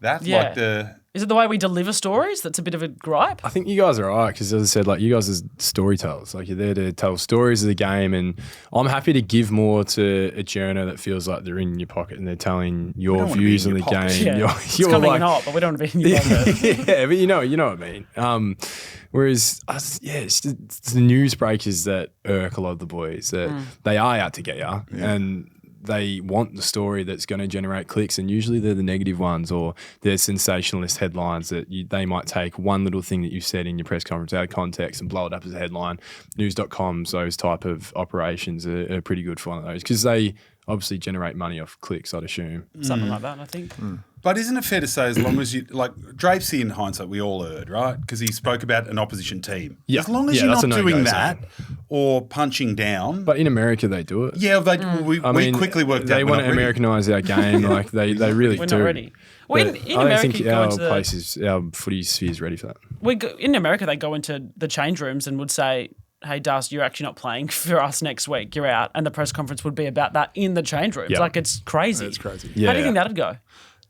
that? Yeah. Like Is it the way we deliver stories that's a bit of a gripe? I think you guys are all right because, as I said, like you guys are storytellers. Like you're there to tell stories of the game, and I'm happy to give more to a journo that feels like they're in your pocket and they're telling your don't wanna be views in on the your pocket. game. Yeah. It's coming in hot, but we don't want to be in your pocket. yeah, but you know what I mean. Whereas, it's the newsbreakers that irk a lot of the boys. That they are out to get you, and they want the story that's going to generate clicks, and usually they're the negative ones, or they're sensationalist headlines that they might take one little thing that you said in your press conference out of context and blow it up as a headline. News.coms, those type of operations are pretty good for one of those because they obviously generate money off clicks, I'd assume. Something like that, I think. But isn't it fair to say, as long as you like Drapesy in hindsight, we all erred, right? Because he spoke about an opposition team. Yeah. As long as Yeah, you're that's not a no-go doing zone. that or punching down. But in America, they do it. Yeah, we quickly worked out. They we're want not to ready. Americanise our game. Like they really We're do. not ready. Well, But in I don't America, think you go our into our footy sphere is ready for that. in America, they go into the change rooms and would say, hey, Dust, you're actually not playing for us next week. You're out. And the press conference would be about that in the change rooms. Yeah. Like, it's crazy. It's crazy. How do you Yeah. think that'd go?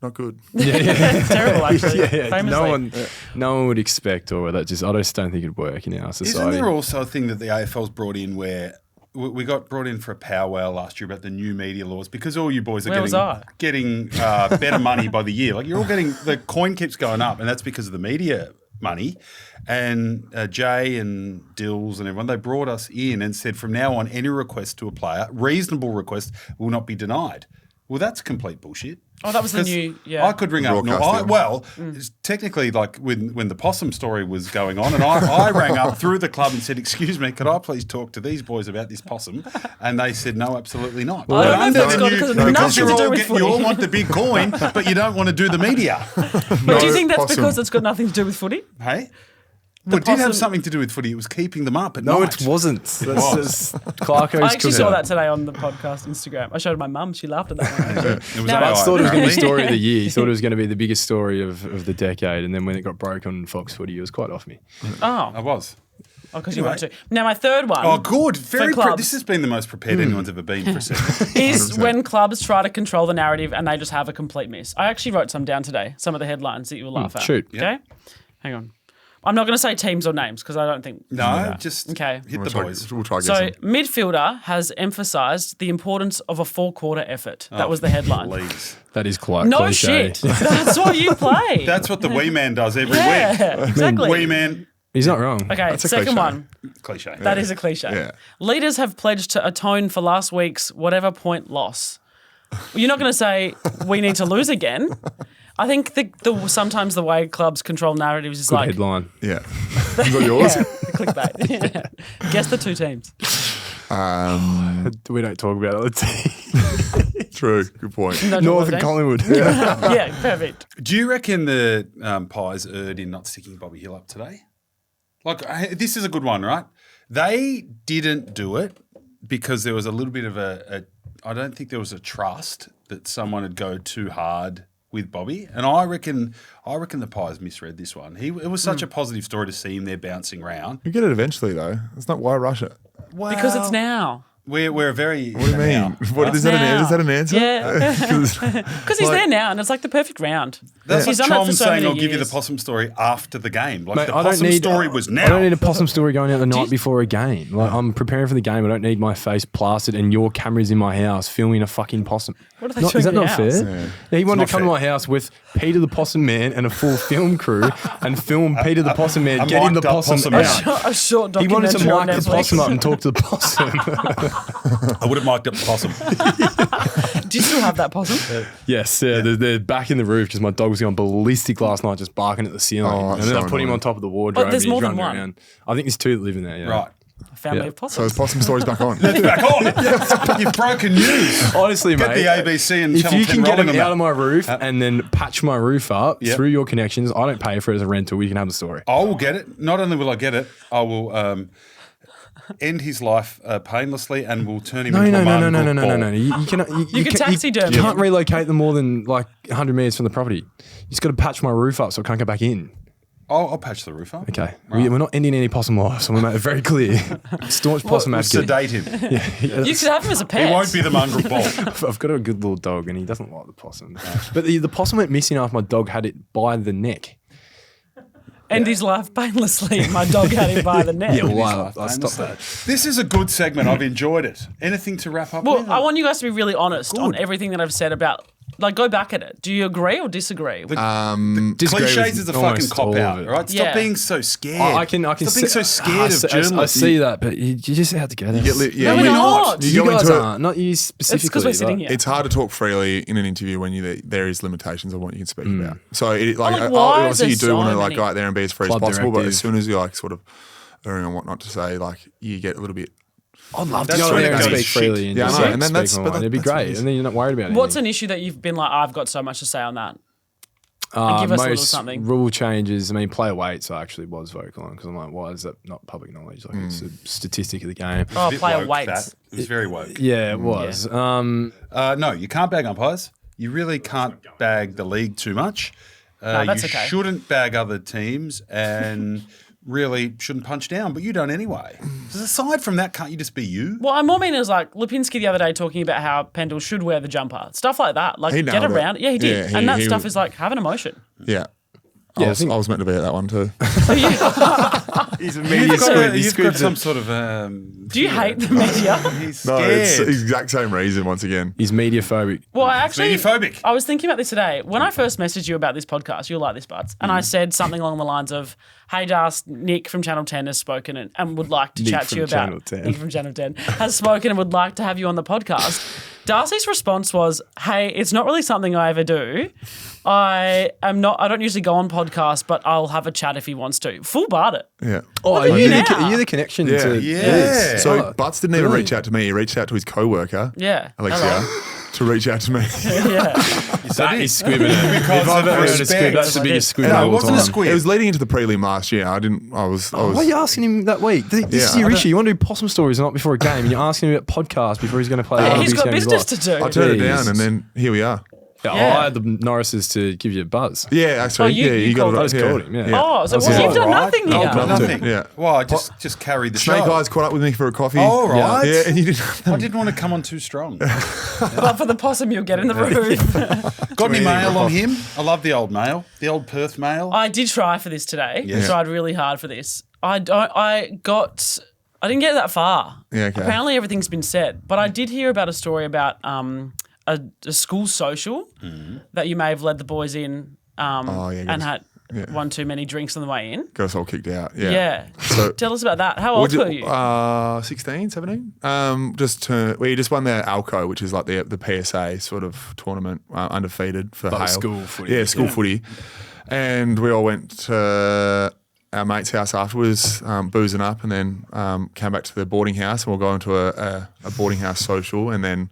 Not good. It's terrible, actually. Famously. No one would expect, or that just I just don't think it'd work in our society. Isn't there also a thing that the AFL's brought in where we got brought in for a powwow last year about the new media laws because all you boys are Where was I? getting better money by the year. Like you're all getting the coin keeps going up, and that's because of the media money. And Jay and Dills and everyone, they brought us in and said from now on, any request to a player, reasonable request, will not be denied. Well, that's complete bullshit. Oh, that was the 'Cause new, yeah. I could ring up. Broadcasting. It's technically like when the possum story was going on, and I rang up through the club and said, "Excuse me, could I please talk to these boys about this possum?" And they said, "No, absolutely not." I don't know if that's got- because nothing because to do with you footy. all want the big coin, but you don't want to do the media. But do you think that's possum. because it's got nothing to do with footy? Hey. Well, it did have possum- something to do with footy. It was keeping them up at No, night. it wasn't. That's Clarko's I actually saw cooker. that today on the podcast Instagram. I showed my mum. She laughed at that one. It was Now, AI, I thought it was going to be apparently. story of the year. He thought it was going to be the biggest story of the decade, and then when it got broke on Fox Footy, it was quite off me. Oh, I was. because you want to. Now, my third one. Oh, good. Very. clubs. This has been the most prepared anyone's ever been for a second. is when clubs try to control the narrative and they just have a complete miss. I actually wrote some down today, some of the headlines that you will laugh at. shoot. Okay? Hang on. I'm not going to say teams or names because I don't think. No, just Okay. hit We'll the boys. We'll try to So, get some. midfielder has emphasised the importance of a four-quarter effort. That was the headline. Please. That is quite No cliche. shit. That's what you play. That's what the wee man does every week. yeah, exactly. Wee man. He's not wrong. Okay, That's a second cliche. one. Cliche. That is a cliche. Yeah. Leaders have pledged to atone for last week's whatever point loss. You're not going to say we need to lose again. I think sometimes the way clubs control narratives is Good like headline. Yeah. You got yours? Yeah, clickbait. Guess the two teams. We don't talk about other teams. True. Good point. No, Northern teams. Collingwood. Yeah, perfect. Do you reckon the Pies erred in not sticking Bobby Hill up today? Like, this is a good one, right? They didn't do it because there was a little bit of I don't think there was a trust that someone would go too hard with Bobby, and I reckon the Pies misread this one. It was such a positive story to see him there bouncing around. You get it eventually, though. It's not why rush it. Well, Because it's now. We're very. What do you mean? Is that an answer? Yeah. Because he's there now, and it's like the perfect round. That's He's like done that for Chom so saying, many "I'll give you the years. possum story after the game." Like Mate, the I don't possum need story was now. I don't need a possum story going out the night before a game. Like I'm preparing for the game. I don't need my face plastered and your camera's in my house filming a fucking possum. What are they Is doing that in your not house? fair? Yeah, he wanted not to come to fair. my house with Peter the Possum Man and a full film crew and film Peter the Possum Man a getting the mic'd up possum possum out. man. A short He wanted documentary to on mic the Netflix. possum up and talk to the possum. I would have mic'd up the possum. Do you still have that possum? Yes, they're back in the roof because my dog was going ballistic last night, just barking at the ceiling. Oh, and that's then so I put him annoying. on top of the wardrobe. But there's and he's more than running one. around. I think there's two that live in there. Yeah. Right. A family Yeah. of possums. So his possum story's back on. Back on. You've broken news. Honestly, Get mate, the ABC and if Channel you 10 can get rolling them on out that. of my roof and then patch my roof up Yep. through your connections, I don't pay for it as a rental. You can have the story. I will get it. Not only will I get it, I will end his life painlessly and will turn him No. into a Martin Cook ball. You cannot. You can taxiderm You can't him. relocate them more than like 100 meters from the property. You just got to patch my roof up so I can't go back in. I'll patch the roof up. Okay, we're not ending any possum lives. So we make it very clear. Staunch possum We'll advocate. sedate him. You could have him as a pet. He won't be the mongrel ball. I've got a good little dog and he doesn't like the possum. But the possum went missing after my dog had it by the neck. End his life painlessly. My dog had him by the neck. I stopped that. This is a good segment. I've enjoyed it. Anything to wrap up with? Well, I want you guys to be really honest on everything that I've said about. Like, go back at it. Do you agree or disagree? Disagree Cliches with is a fucking almost all cop of out, it. right? Stop Yeah. being so scared. I can Stop being see- so scared of I journalists. see that, but you just have to go there. No, we're not. You go guys into it- aren't, not you It's specifically. because we're sitting but- here. It's hard to talk freely in an interview when there is limitations on what you can speak about. So, like, why is obviously, you there do want so to many? go out there and be as free as Club possible. But directive. as soon as you're like sort of erring on what not to say, like you get a little bit. I'd love to That's go when there it and goes speak shit. freely and Yeah, I just know, like, and then speak that's- my but mind. It'd be that's what it great, is. and then you're not worried about it. What's an issue that you've been like, I've got so much to say on that? give us a little most something. rule changes. I mean, player weights I actually was vocal on because I'm like, why is that not public knowledge? Like it's a statistic of the game. Oh, Bit player woke, weights. that. It was very woke. Yeah, it was. No, you can't bag umpires. You really can't bag the league too much. that's you okay. shouldn't bag other teams and really shouldn't punch down, but you don't anyway. So aside from that, can't you just be you? Well, I more mean is like Lipinski the other day talking about how Pendle should wear the jumper. Stuff like that. Like, He get nailed it. around it. Yeah, he did. Yeah, and that he stuff was- is like, have an emotion. Yeah. Yeah, I was meant to be at that one too. He's a You've got some sort of. Do you hate the media? He's No, scared. it's the exact same reason once again. He's media phobic. Well, I actually, Xenophobic. I was thinking about this today. When I first messaged you about this podcast, you'll like this, Butts, and I said something along the lines of, hey, Das, Nick from Channel 10 has spoken and would like to Nick chat to you from about... Channel 10. Nick from Channel 10 has spoken and would like to have you on the podcast. Darcy's response was, hey, it's not really something I ever do. I don't usually go on podcasts, but I'll have a chat if he wants to. Full barred it. Yeah. Oh, at you now. are you the connection Yeah. to Yeah. this? So Oh, Butts didn't even brilliant. reach out to me. He reached out to his co-worker, Yeah. Alexia, to reach out to me. Yeah. That is squibbing it. Because If I've of ever heard a respect. squib, that's the biggest squib No, of it all wasn't a time. squib. It was leading into the prelim last year. I was. Why are you asking him that week? This is Yeah, your I issue. You want to do possum stories not before a game, and you're asking him about podcasts before he's going to play. Yeah, the he's biggest got game of his business to life. do. I turned it down, Jesus. and then here we are. Yeah, Yeah. I had the Norrises to give you a buzz. Yeah, actually, you you got called it. him. I just called him, yeah. Oh, so That's well, all you've done right. nothing No, here. I've done nothing. Yeah. Well, I just carried the Snake show. Eyes caught up with me for a coffee. All right. Yeah, and you didn't. I didn't want to come on too strong. But for the possum, you'll get in the roof. Got any mail on him? I love the old mail, the old Perth mail. I did try for this today. Yes. Tried really hard for this. I didn't get that far. Yeah, okay. Apparently everything's been said. But I did hear about a story about a school social that you may have led the boys in and had one too many drinks on the way in. Got us all kicked out. Yeah. Yeah. So Tell us about that. How old were you? 16, 17. We just won the Alco, which is like the PSA sort of tournament, undefeated for Like Hale. school footy. Yeah, school footy. And we all went to our mate's house afterwards, boozing up, and then came back to the boarding house, and we'll go into a boarding house social, and then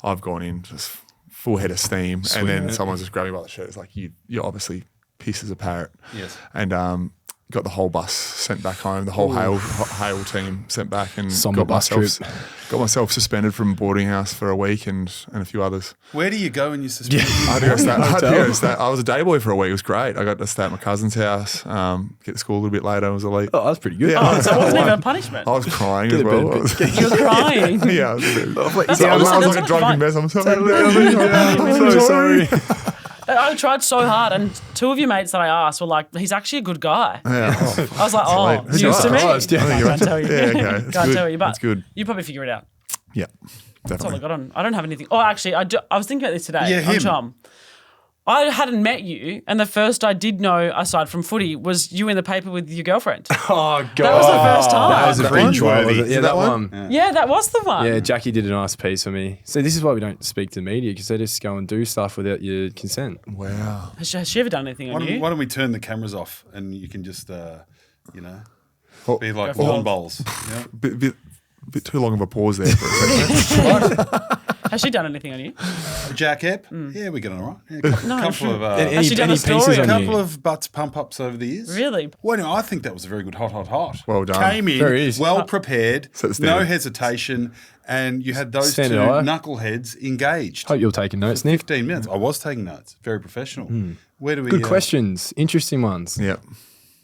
I've gone in just full head of steam, and then someone's just grabbed me by the shirt. It's like, you're obviously pissed as a parrot. Yes. And got the whole bus sent back home. The whole Hale team sent back, and Somber bus trip. got myself suspended from boarding house for a week, and a few others. Where do you go when you suspend? I had to go stay. I was a day boy for a week. It was great. I got to stay at my cousin's house. Get to school a little bit later. I was elite. Oh, that's pretty good. Yeah. So it wasn't even a punishment. I was crying as well. You were crying. Yeah, I was a bit. That's I was honestly, like a that's drunken fine. mess. I'm sorry. I'm so sorry. I tried so hard, and two of your mates that I asked were like, "He's actually a good guy." Yeah. I was like, "Oh, late. news Who's to me." surprised? Yeah. I can't tell you. Yeah, okay. That's Can't good. tell you, but That's good. you probably figure it out. Yeah, That's all I definitely. got on. I don't have anything. Oh, actually, I was thinking about this today. Yeah, on him. Chom. I hadn't met you, and the first I did know, aside from footy, was you in the paper with your girlfriend. Oh, God. That was the first time. That was a Cringe cringe one. worthy. Was it? Yeah, Is that that one. one? Yeah, that was the one. Yeah, Jackie did a nice piece for me. So this is why we don't speak to the media, because they just go and do stuff without your consent. Wow. Has she ever done anything on you? Why don't we turn the cameras off and you can just, you know, Oh, be like Go for lawn it. bowls. Yeah. Bit too long of a pause there for a second. Has she done anything on you? Jack Epp, yeah, we're getting all right. Yeah, couple of Has she done a story on couple of butts pump ups over the years. Really? Well, anyway, I think that was a very good hot. Well done. Came in Very easy. well prepared, Set the no standard. hesitation, and you had those Standard two eye. knuckleheads engaged. Hope you're taking notes, Nick. 15 minutes. I was taking notes. Very professional. Where do we? Good questions. Interesting ones. Yeah.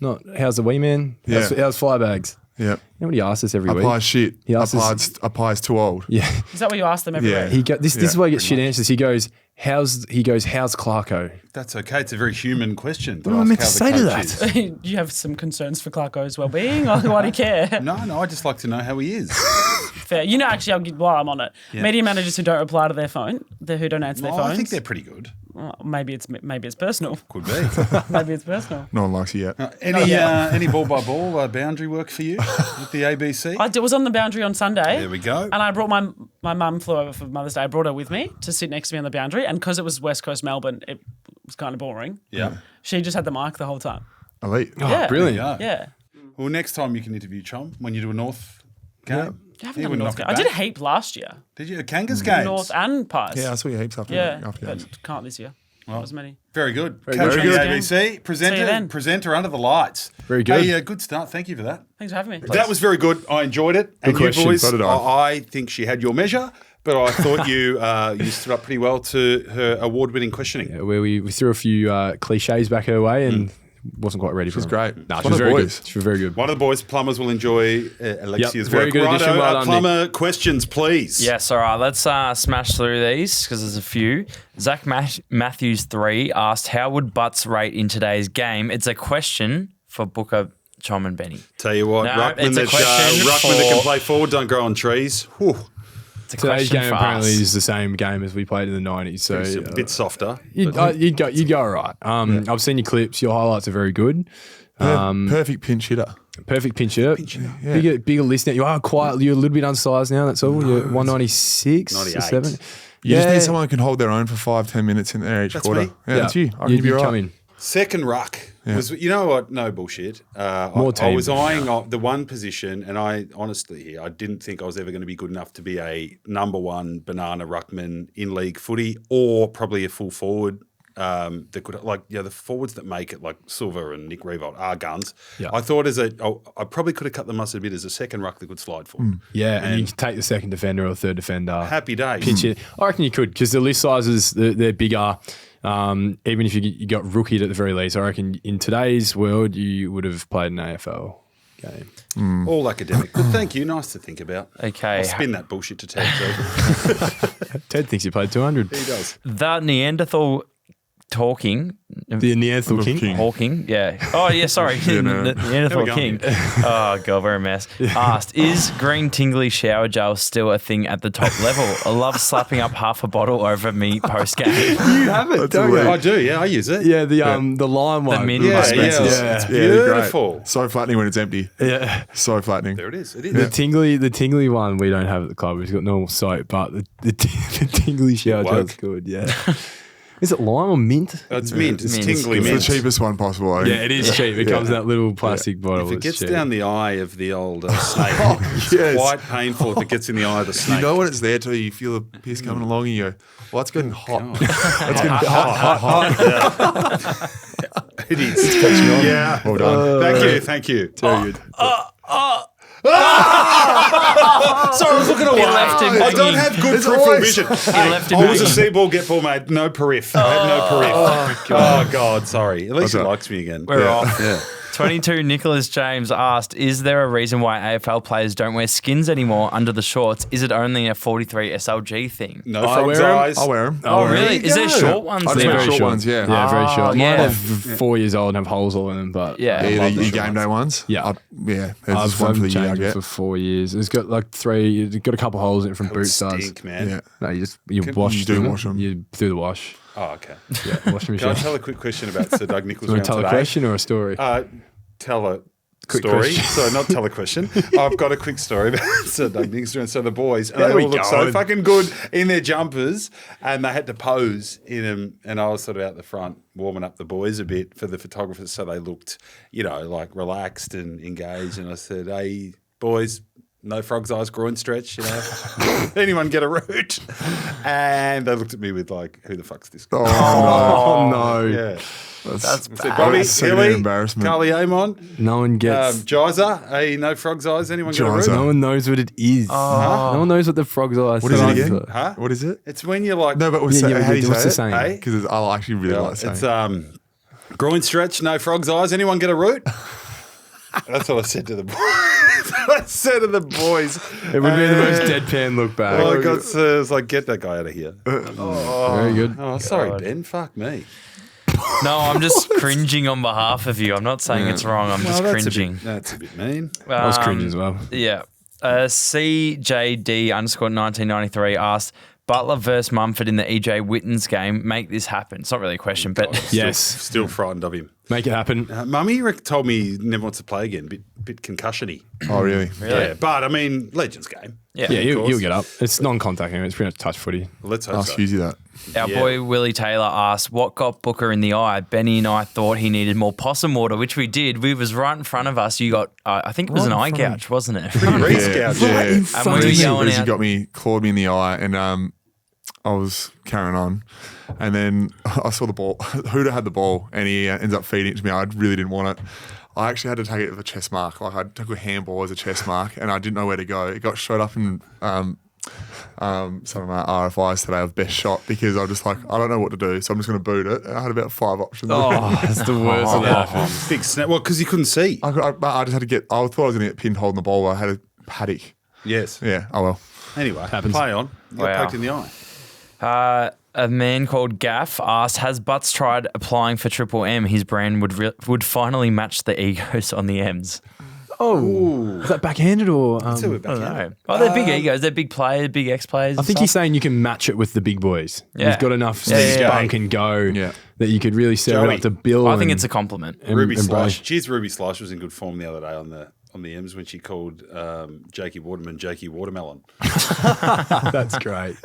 Not how's the wee man? How's, Yeah. how's fly bags? Yeah. Nobody asks us every week. Apply shit. He asks us- Applies too old. Yeah. Is that what you ask them every Yeah. week? He go, this Yeah, is why he gets shit answers. He goes, how's Clarko? That's okay. It's a very human question. What am I ask meant to how the say to coach that? is. You have some concerns for Clarko's well-being? Or why do you care? No, I just like to know how he is. Fair. You know, actually, while I'm on it, media managers who don't reply to their phone, who don't answer their Well, phones. I think they're pretty good. well, maybe it's personal. Could be. Maybe it's personal. No one likes you yet. Any ball by ball boundary work for you with the ABC? I was on the boundary on Sunday. There we go. And I brought my mum flew over for Mother's Day. I brought her with me to sit next to me on the boundary. And because it was West Coast Melbourne, it was kind of boring. Yeah. She just had the mic the whole time. Elite. Oh, Yeah. brilliant. Yeah. Yeah. Well, next time you can interview Chom when you do a North game. You haven't He done a would North knock game. it I did a back. heap last year. Did you? Kangas games. North and Pies. Yeah, I saw you heaps after Yeah. after games. But can't this year. Not as many. Very good. Very Coach good. on the Very ABC. See you then. Presenter under the lights. Very good. Hey, good start. Thank you for that. Thanks for having me. That was very good. I enjoyed it. And question. you boys, So did I. I think she had your measure, but I thought you you stood up pretty well to her award-winning questioning. Yeah, where we threw a few cliches back her way and wasn't quite ready for was them. great. Nah, One she was of the very good. boys. She was very good. One of the boys, Plumbers, will enjoy Alexia's very work. good addition. Righto, Well done, Plumber questions, please. Yes, all right. Let's smash through these because there's a few. Zach Matthews 3 asked, how would Butts rate in today's game? It's a question for Booker, Chom and Benny. Tell you what, No, ruckman it's a question that can for- play forward don't grow on trees. Whew. It's a Today's question game for apparently us. is the same game as we played in the 90s. So It's a bit softer. you'd go all right. I've seen your clips. Your highlights are very good. Perfect pinch hitter. Perfect pinch hitter. Bigger list now. You are quite. You're a little bit undersized now. That's all. You're 196, 98. 7. You just need someone who can hold their own for 5-10 minutes in there each That's quarter. me. Yeah, that's you. I can You give you come right. in. Second ruck was, you know what? No bullshit. More I team. was eyeing up the one position, and I honestly, I didn't think I was ever going to be good enough to be a number one banana ruckman in league footy, or probably a full forward. That could, like, the forwards that make it, like Silver and Nick Revolt, are guns. Yeah. I thought I probably could have cut the mustard a bit as a second ruck that could slide forward. Yeah, and you can take the second defender or third defender. Happy days. Pitch it. I reckon you could because the list sizes they're bigger. Even if you got rookied at the very least, I reckon in today's world you would have played an AFL game. All academic. But thank you. Nice to think about. Okay. I'll spin that bullshit to Ted. too. Ted thinks you played 200. He does. The Neanderthal talking. The Neanderthal King. Hawking, yeah. Oh, yeah, sorry. Neanderthal There we King. go. Oh, God, we're a mess. Asked, is green tingly shower gel still a thing at the top level? I love slapping up half a bottle over me post-game. You have it, don't elite. you? I do. Yeah, I use it. Yeah, the lime one. mint Yeah, one. yeah. Yeah. It's Yeah, they're great. beautiful. So flattening when it's empty. Yeah. So flattening. There it is. It The is. tingly one we don't have at the club. We've got normal soap, but the tingly shower Woke. gel's good. Yeah. Is it lime or mint? It's mint. It's mint. tingly It's mint. the cheapest one possible. I Yeah, it is cheap. It comes in that little plastic bottle. If it It's gets cheap. down the eye of the old snake, it's yes. quite painful if it gets in the eye of the snake. You know when it's there till you feel the piss coming along and you go, well, it's getting hot. It's getting hot. It is. Yeah. Well done. Thank you. Very good. Sorry, I was looking away. He left him I don't hanging. have good peripheral vision. Hey, left him I was a hanging. sea ball get ball, mate. No periph. I had no periph. Oh, God, sorry. At least he What's up? likes me again. We're off. Yeah. 22 Nicholas James asked, is there a reason why AFL players don't wear skins anymore under the shorts? Is it only a 43 SLG thing? No I frog's wear 'em. eyes. I'll wear them. Oh, really? you Is there go. short ones I just there? wear Very short short. ones, yeah. Yeah, very short. yeah. Mine are 4 years old and have holes all in them, but Yeah. I Yeah, love the the short game ones. day ones. Yeah. There's I've just one for the year, I changed it get. for 4 years. It's got like it's got a couple holes in it from That would boot studs. stink, man. Yeah. No, you wash you do them. wash 'em. You do the wash. Oh, okay. Yeah, wash them. Can I tell a quick question about Sir Doug Nichols You around want to tell today? a question or a story? Tell a Quick story. question. So not tell a question. I've got a quick story about Sir Doug Nichols around. So the boys, and There they we all look go. so fucking good in their jumpers, and they had to pose in them. And I was sort of out the front warming up the boys a bit for the photographers, so they looked, like relaxed and engaged. And I said, "Hey, boys." No frog's eyes groin stretch, Anyone get a root? And they looked at me with like, who the fuck's this guy? Oh no! Yeah. That's I said, bad. Bobby, That's so Hilly, embarrassment. Carly Amon, No one gets. Jizer, hey, no frog's eyes. Anyone get a Jizer. root? No one knows what it is. No one knows what the frog's eyes. What is it stands again? for. Huh? What is it? It's when you're like, No, but what's Yeah, how do you what's say the it? saying? hey, Because I actually really like saying it's groin stretch, no frog's eyes. Anyone get a root? That's what I said to the boys. I said to the boys. It would be the most deadpan look back. Oh, God, so it's like, get that guy out of here. Very good. Oh, sorry, Ben. Fuck me. No, I'm just cringing on behalf of you. I'm not saying it's wrong. I'm just cringing. That's a bit mean. I was cringe as well. Yeah. CJD_1993 asked, Butler versus Mumford in the EJ Wittens game, make this happen. It's not really a question, but Yes, Still frightened of him. make it happen. Mummy told me he never wants to play again. Bit concussion-y. Oh, really? Yeah, but I mean, Legends game. yeah. Yeah, of course. you'll get up. It's non-contact anyway. It's pretty much touch footy. Well, let's hope Ask so. Husey that. Our Yeah. boy Willie Taylor asked, what got Booker in the eye? Benny and I thought he needed more possum water, which we did. We was right in front of us. You got, I think it was an eye gouge, wasn't it? Reese gouge. Yeah. And we were yelling Husey out. clawed me in the eye, and I was carrying on, and then I saw the ball. Huda had the ball, and he ends up feeding it to me. I really didn't want it. I actually had to take it as a chest mark. Like I took a handball as a chest mark, and I didn't know where to go. It got shot up in some of my RFIs today of best shot because I was just like, I don't know what to do, so I'm just going to boot it. And I had about 5 options. Oh, that's the worst of that. Big snap. Well, because he couldn't see. I just had to get. I thought I was going to get pinned holding the ball. I had a paddock. Yes. Yeah. Oh well. Anyway, Happens. play on. You got Wow. poked in the eye. A man called Gaff asked, has Butts tried applying for Triple M? His brand would finally match the egos on the M's. Oh, is that backhanded or? So we're back I don't in. know. Oh, they're big egos. They're big players, big ex-players. I think he's saying you can match it with the big boys. Yeah. You've got enough Yeah, yeah, spunk and go Yeah. that you could really serve Joey. it up to Bill. I think and- it's a compliment. and- Ruby and Bryce. Slash. Cheers, Ruby Slash was in good form the other day on the M's when she called Jakey Waterman Jakey Watermelon. That's great.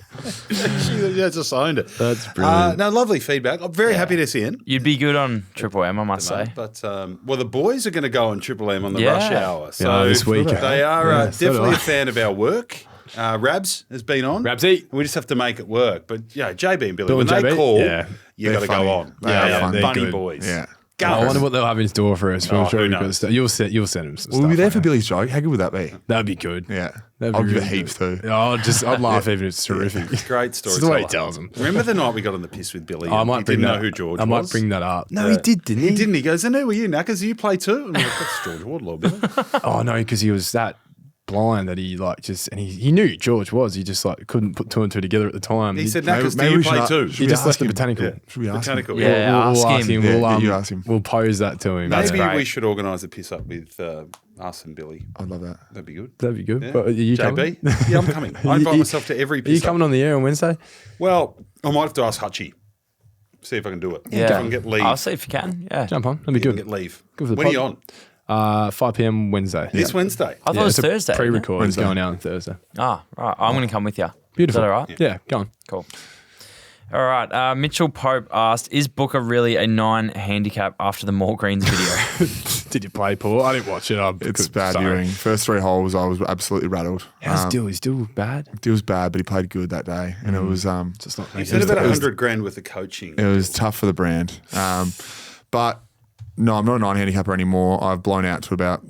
She just owned it. That's brilliant. No, lovely feedback. I'm very happy to see it. You'd be good on Triple M, I must say. But well, the boys are going to go on Triple M on the Yeah. rush hour. So this week. they are Yeah, so do definitely I. a fan of our work. Rabs has been on. Rabsy. We just have to make it work. But yeah, JB and Billy, Bill when and they JB? call, Yeah. you got to They're go funny. on. They are They funny. funny Good. boys. Yeah. I wonder what they'll have in store for us. Oh, I'm sure who we've got knows? stuff. You'll send him some We'll stuff. be there for mate. Billy's joke. How good would that be? That'd be good. Yeah. That'd I'll be give it really heaps good. too. I'd laugh even if it's terrific. Great story. It's the way he tells them. Remember the night we got on the piss with Billy? I and might he bring didn't that. know who George I was. might bring that up. No, he did, didn't he? He didn't. He goes, and who were you, Knackers? You play too? And I'm like, that's George Wardlaw, Billy. Oh no, because he was that blind that he and he knew who George was. He just couldn't put two and two together at the time. He said, Maybe- Knackers, do maybe you we play should- too? he just left the him. botanical. Yeah. Should we ask him? Botanical. Yeah. We'll ask ask him. him. Yeah, you ask him. We'll pose that to him. That's Maybe great. we should organise a piss up with us and Billy. I'd love that. That'd be good. That'd be good. Yeah. But are you JB? coming? Yeah, I'm coming. I invite myself to every Are you piss coming up. on the air on Wednesday? Well, I might have to ask Hutchie. See if I can do it. Yeah. If I can get leave. I'll see if you can. Yeah. Jump on. That'd be If I can good. get leave. Good for the When are you pod. on? 5 p.m. Wednesday. This Wednesday. I thought it was it's a Thursday. isn't it? Pre-record. It's Wednesday. going out on Thursday. Ah, right. I'm going to come with you. Beautiful. Is that all right? Yeah, go on. Cool. All right. Mitchell Pope asked, is Booker really a 9 handicap after the Moore Greens video? Did you play, Paul? I didn't watch it. It's bad viewing. First 3 holes, I was absolutely rattled. How's Dill? He's still bad. It was bad, but he played good that day, and it was Just not He said about 100 grand worth of coaching. it was tough for the brand. But No, I'm not a 9 handicapper anymore. I've blown out to about.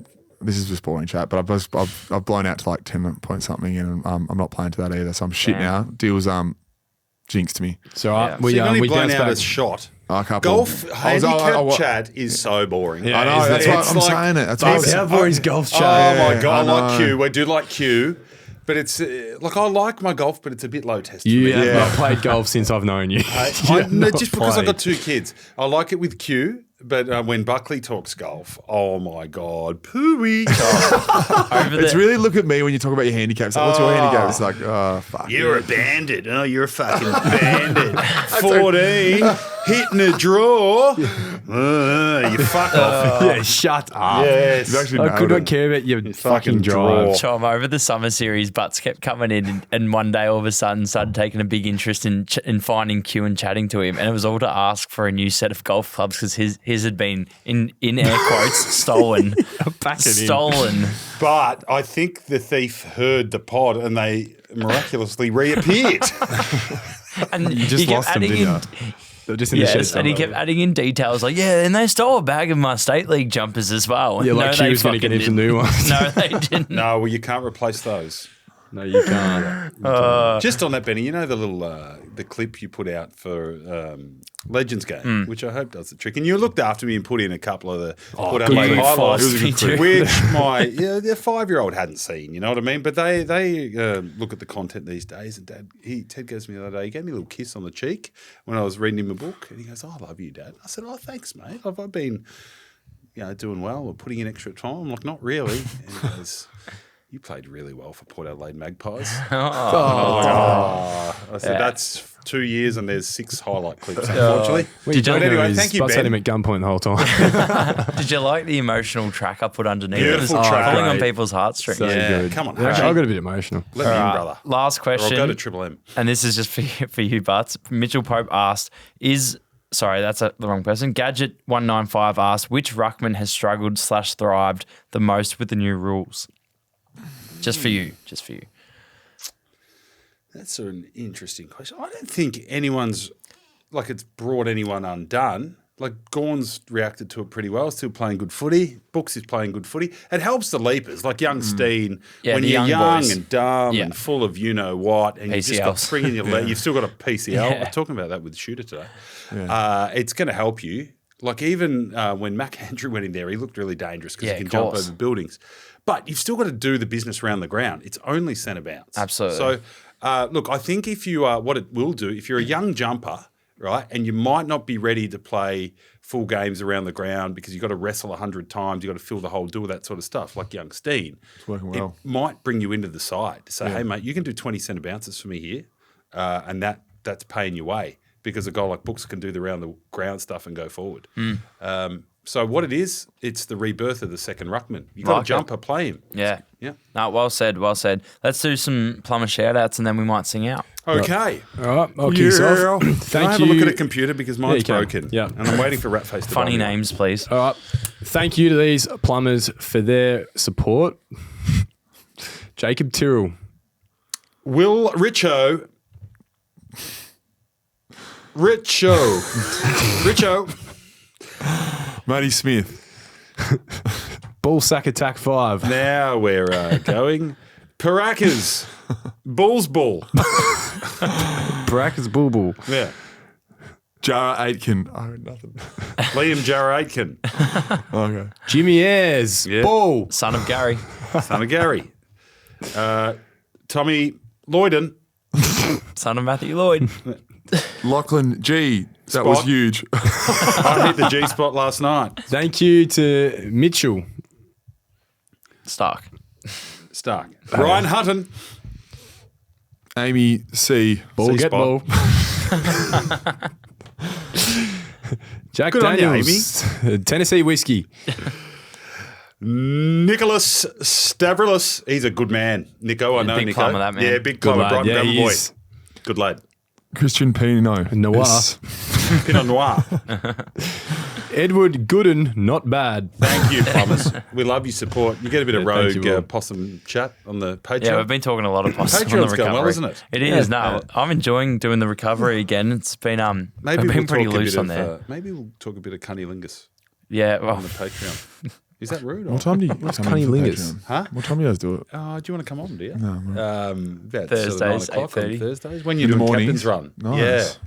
This is just boring chat, but I've blown out to like 10 point something, and I'm not playing to that either. So I'm shit now. Deal's jinxed me. So Yeah. So you've only we blown bounced out back. a shot. A couple. Golf handicap chat is so boring. Yeah, I know. It's That's why it's I'm like- saying it. That's Oh, why Cowboys golf chat. Oh my Yeah, god, I I like know. Q. I do like Q, but it's like I like my golf, but it's a bit low test. for You me. have Yeah. not played golf since I've known you. No, just because I've got 2 kids, I like it with Q. But when Buckley talks golf, oh my god, pooey! It's really look at me when you talk about your handicaps. Like, what's your handicap? It's like, oh fuck. You're a bandit. Oh, you're a fucking bandit. 14, hitting a draw. You fuck off. Yeah, shut up. Yes. You've actually I could nailed not it. care about your fucking fucking draw. drive. Chom, over the summer series, Butts kept coming in, and one day all of a sudden started taking a big interest in finding Q and chatting to him, and it was all to ask for a new set of golf clubs because his had been in air quotes stolen, stolen. But I think the thief heard the pod and they miraculously reappeared. And You just he kept lost them, adding didn't in, you? They're just in the shed yes, and he somewhere. kept adding in details like, yeah, and they stole a bag of my state league jumpers as well. Yeah, like no, Q they was going to get fucking him some new didn't. ones. No, they didn't. No, well, you can't replace those. No, you can't. Just on that, Benny, you know the little the clip you put out for Legends Game, which I hope does the trick. And you looked after me and put in a couple of the Port good Adelaide clip. highlights, It was a good clip. which my their 5-year-old hadn't seen. You know what I mean? But they look at the content these days. And Ted goes to me the other day. He gave me a little kiss on the cheek when I was reading him a book, and he goes, "Oh, I love you, Dad." I said, "Oh, thanks, mate. Have I been, doing well or putting in extra time?" I'm like, "Not really." And he goes, "You played really well for Port Adelaide Magpies." I said, "That's 2 years and there's 6 highlight clips, unfortunately." Well, you don't But anyway, know thank you, Butts had Ben. him at gunpoint the whole time. Did you like the emotional track I put underneath? Beautiful it was track. pulling on Great. people's heartstrings. So Yeah, good. come on, I Harry. got a bit emotional. Let me in, Alright, brother. Last Or question. I'll go to Triple M. And this is just for you, Butts. Mitchell Pope asked, sorry, that's the wrong person. Gadget195 asked, which ruckman has struggled / thrived the most with the new rules? Just for you. That's an interesting question. I don't think anyone's, it's brought anyone undone. Like, Gawn's reacted to it pretty well, still playing good footy. Brooks is playing good footy. It helps the leapers, like young Steen, Yeah, when the you're young young boys. and dumb Yeah. and full of you-know-what, and you've just got PCLs. spring in your leg. You've still got a PCL. Yeah. I was talking about that with Shooter today. It's going to help you. Like, even when Mac Andrew went in there, he looked really dangerous because Yeah, he can of jump course. over buildings. But you've still got to do the business around the ground. It's only centre bounce. Absolutely. So, look, I think if you are, what it will do, if you're a young jumper, right, and you might not be ready to play full games around the ground because you've got to wrestle 100 times, you've got to fill the hole, do all that sort of stuff, like young Steen. It's working well. It might bring you into the side to say, hey, mate, you can do 20 centre bounces for me here, and that's paying your way because a guy like Brooks can do the round the ground stuff and go forward. So what it is, it's the rebirth of the second ruckman. You've got Like a jumper, play him. Yeah. Yeah. No, well said. Let's do some Plumber shout-outs and then we might sing out. Okay. All right, I'll kick us off. Can Thank I have you. a look at a computer because mine's you can. broken. Yeah. And I'm waiting for Ratface to Funny buy me one. names, please. All right. Thank you to these plumbers for their support. Jacob Tyrrell. Will Richo. Matty Smith. Ball Sack Attack 5. Now we're going. Paracas. Bull's Bull. Baracus Bulbul. Yeah. Jara Aitken. I heard nothing. Liam Jarrah Aitken. Okay. Jimmy Ayres. Yeah. Ball. Son of Gary. Son of Gary. Tommy Lloyden. Son of Matthew Lloyd. Lachlan G. That was Spot. huge. I hit the G spot last night. Thank you to Mitchell. Stark. Stark. Ryan Hutton. Amy C. Ball get C-spot. ball. Jack Good on you, Daniels. Tennessee Whiskey. Nicholas Stavroulis. He's a good man. Nico, I know big Nico. plumber, that man. Yeah, big Good plumber. lad. Brighton Yeah, Grammar he boy. is. Good lad. Christian Pinot. Noir. Pinot Noir. Edward Gooden, not bad. Thank you, plumbers. We love your support. You get a bit of Yeah, thank rogue you all. possum chat on the Patreon. Yeah, we've been talking a lot of posts on the Patreon's recovery. going well, isn't it? It is. Yeah. No, I'm enjoying doing the recovery again. It's been Maybe we've we'll been pretty talk a loose bit on of, there. maybe we'll talk a bit of cunnilingus. Yeah, well, on the Patreon. Is that rude? What time do you come Cunny in for Lingers? Patreon? Huh? What time do you guys do it? Do you want to come on, do you? No. About Thursdays, sort of 9 o'clock on 8:30. Thursdays when you In do the a mornings? captain's run. Nice.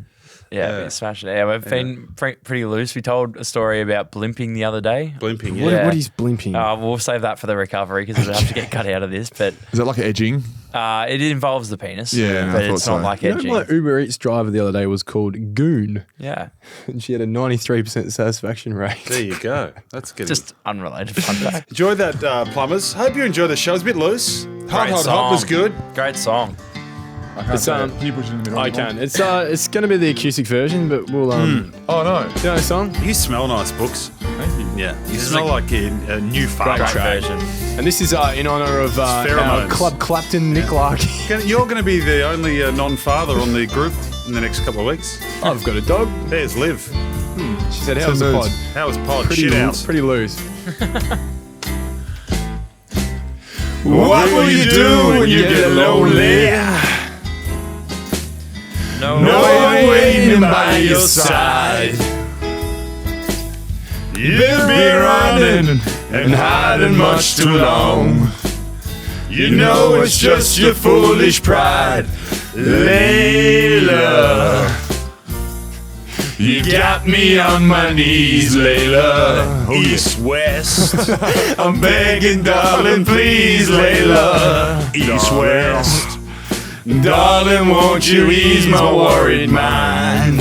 yeah, smashing it. Yeah, we've been pretty loose. We told a story about blimping the other day. Blimping. What, Yeah. what is blimping? We'll save that for the recovery because it'll have to get cut out of this. But Is that like edging? it involves the penis. Yeah, I but thought it's not so. like You know, edging. my Uber Eats driver the other day was called Goon, Yeah, and she had a 93% satisfaction rate. There you go. That's good. just unrelated fun fact. Enjoy that, Plumbers. Hope you enjoy the show. It's a bit loose. Hot was song. good. Great song. I can't It's, say it. Can you push it in the middle? I can. It's going to be the acoustic version, but we'll Oh no! do you know the song? You smell nice, Books. Thank you. Yeah. You smell like a new farmer. Great track. version. And this is in honour of our pheromones. Club Clapton Nick Larky. You're going to be the only non-father on the group in the next couple of weeks. I've got a dog. There's Liv. She said, "How's the pod?" How was pod? Pretty Shit loose. house. Pretty loose. What will you do when you get lonely? No, No one waiting by your side. You've been running and hiding much too long. You know it's just your foolish pride, Layla. You got me on my knees, Layla. East, west. I'm begging, darling, please, Layla. East, west. Darling, won't you ease my worried mind?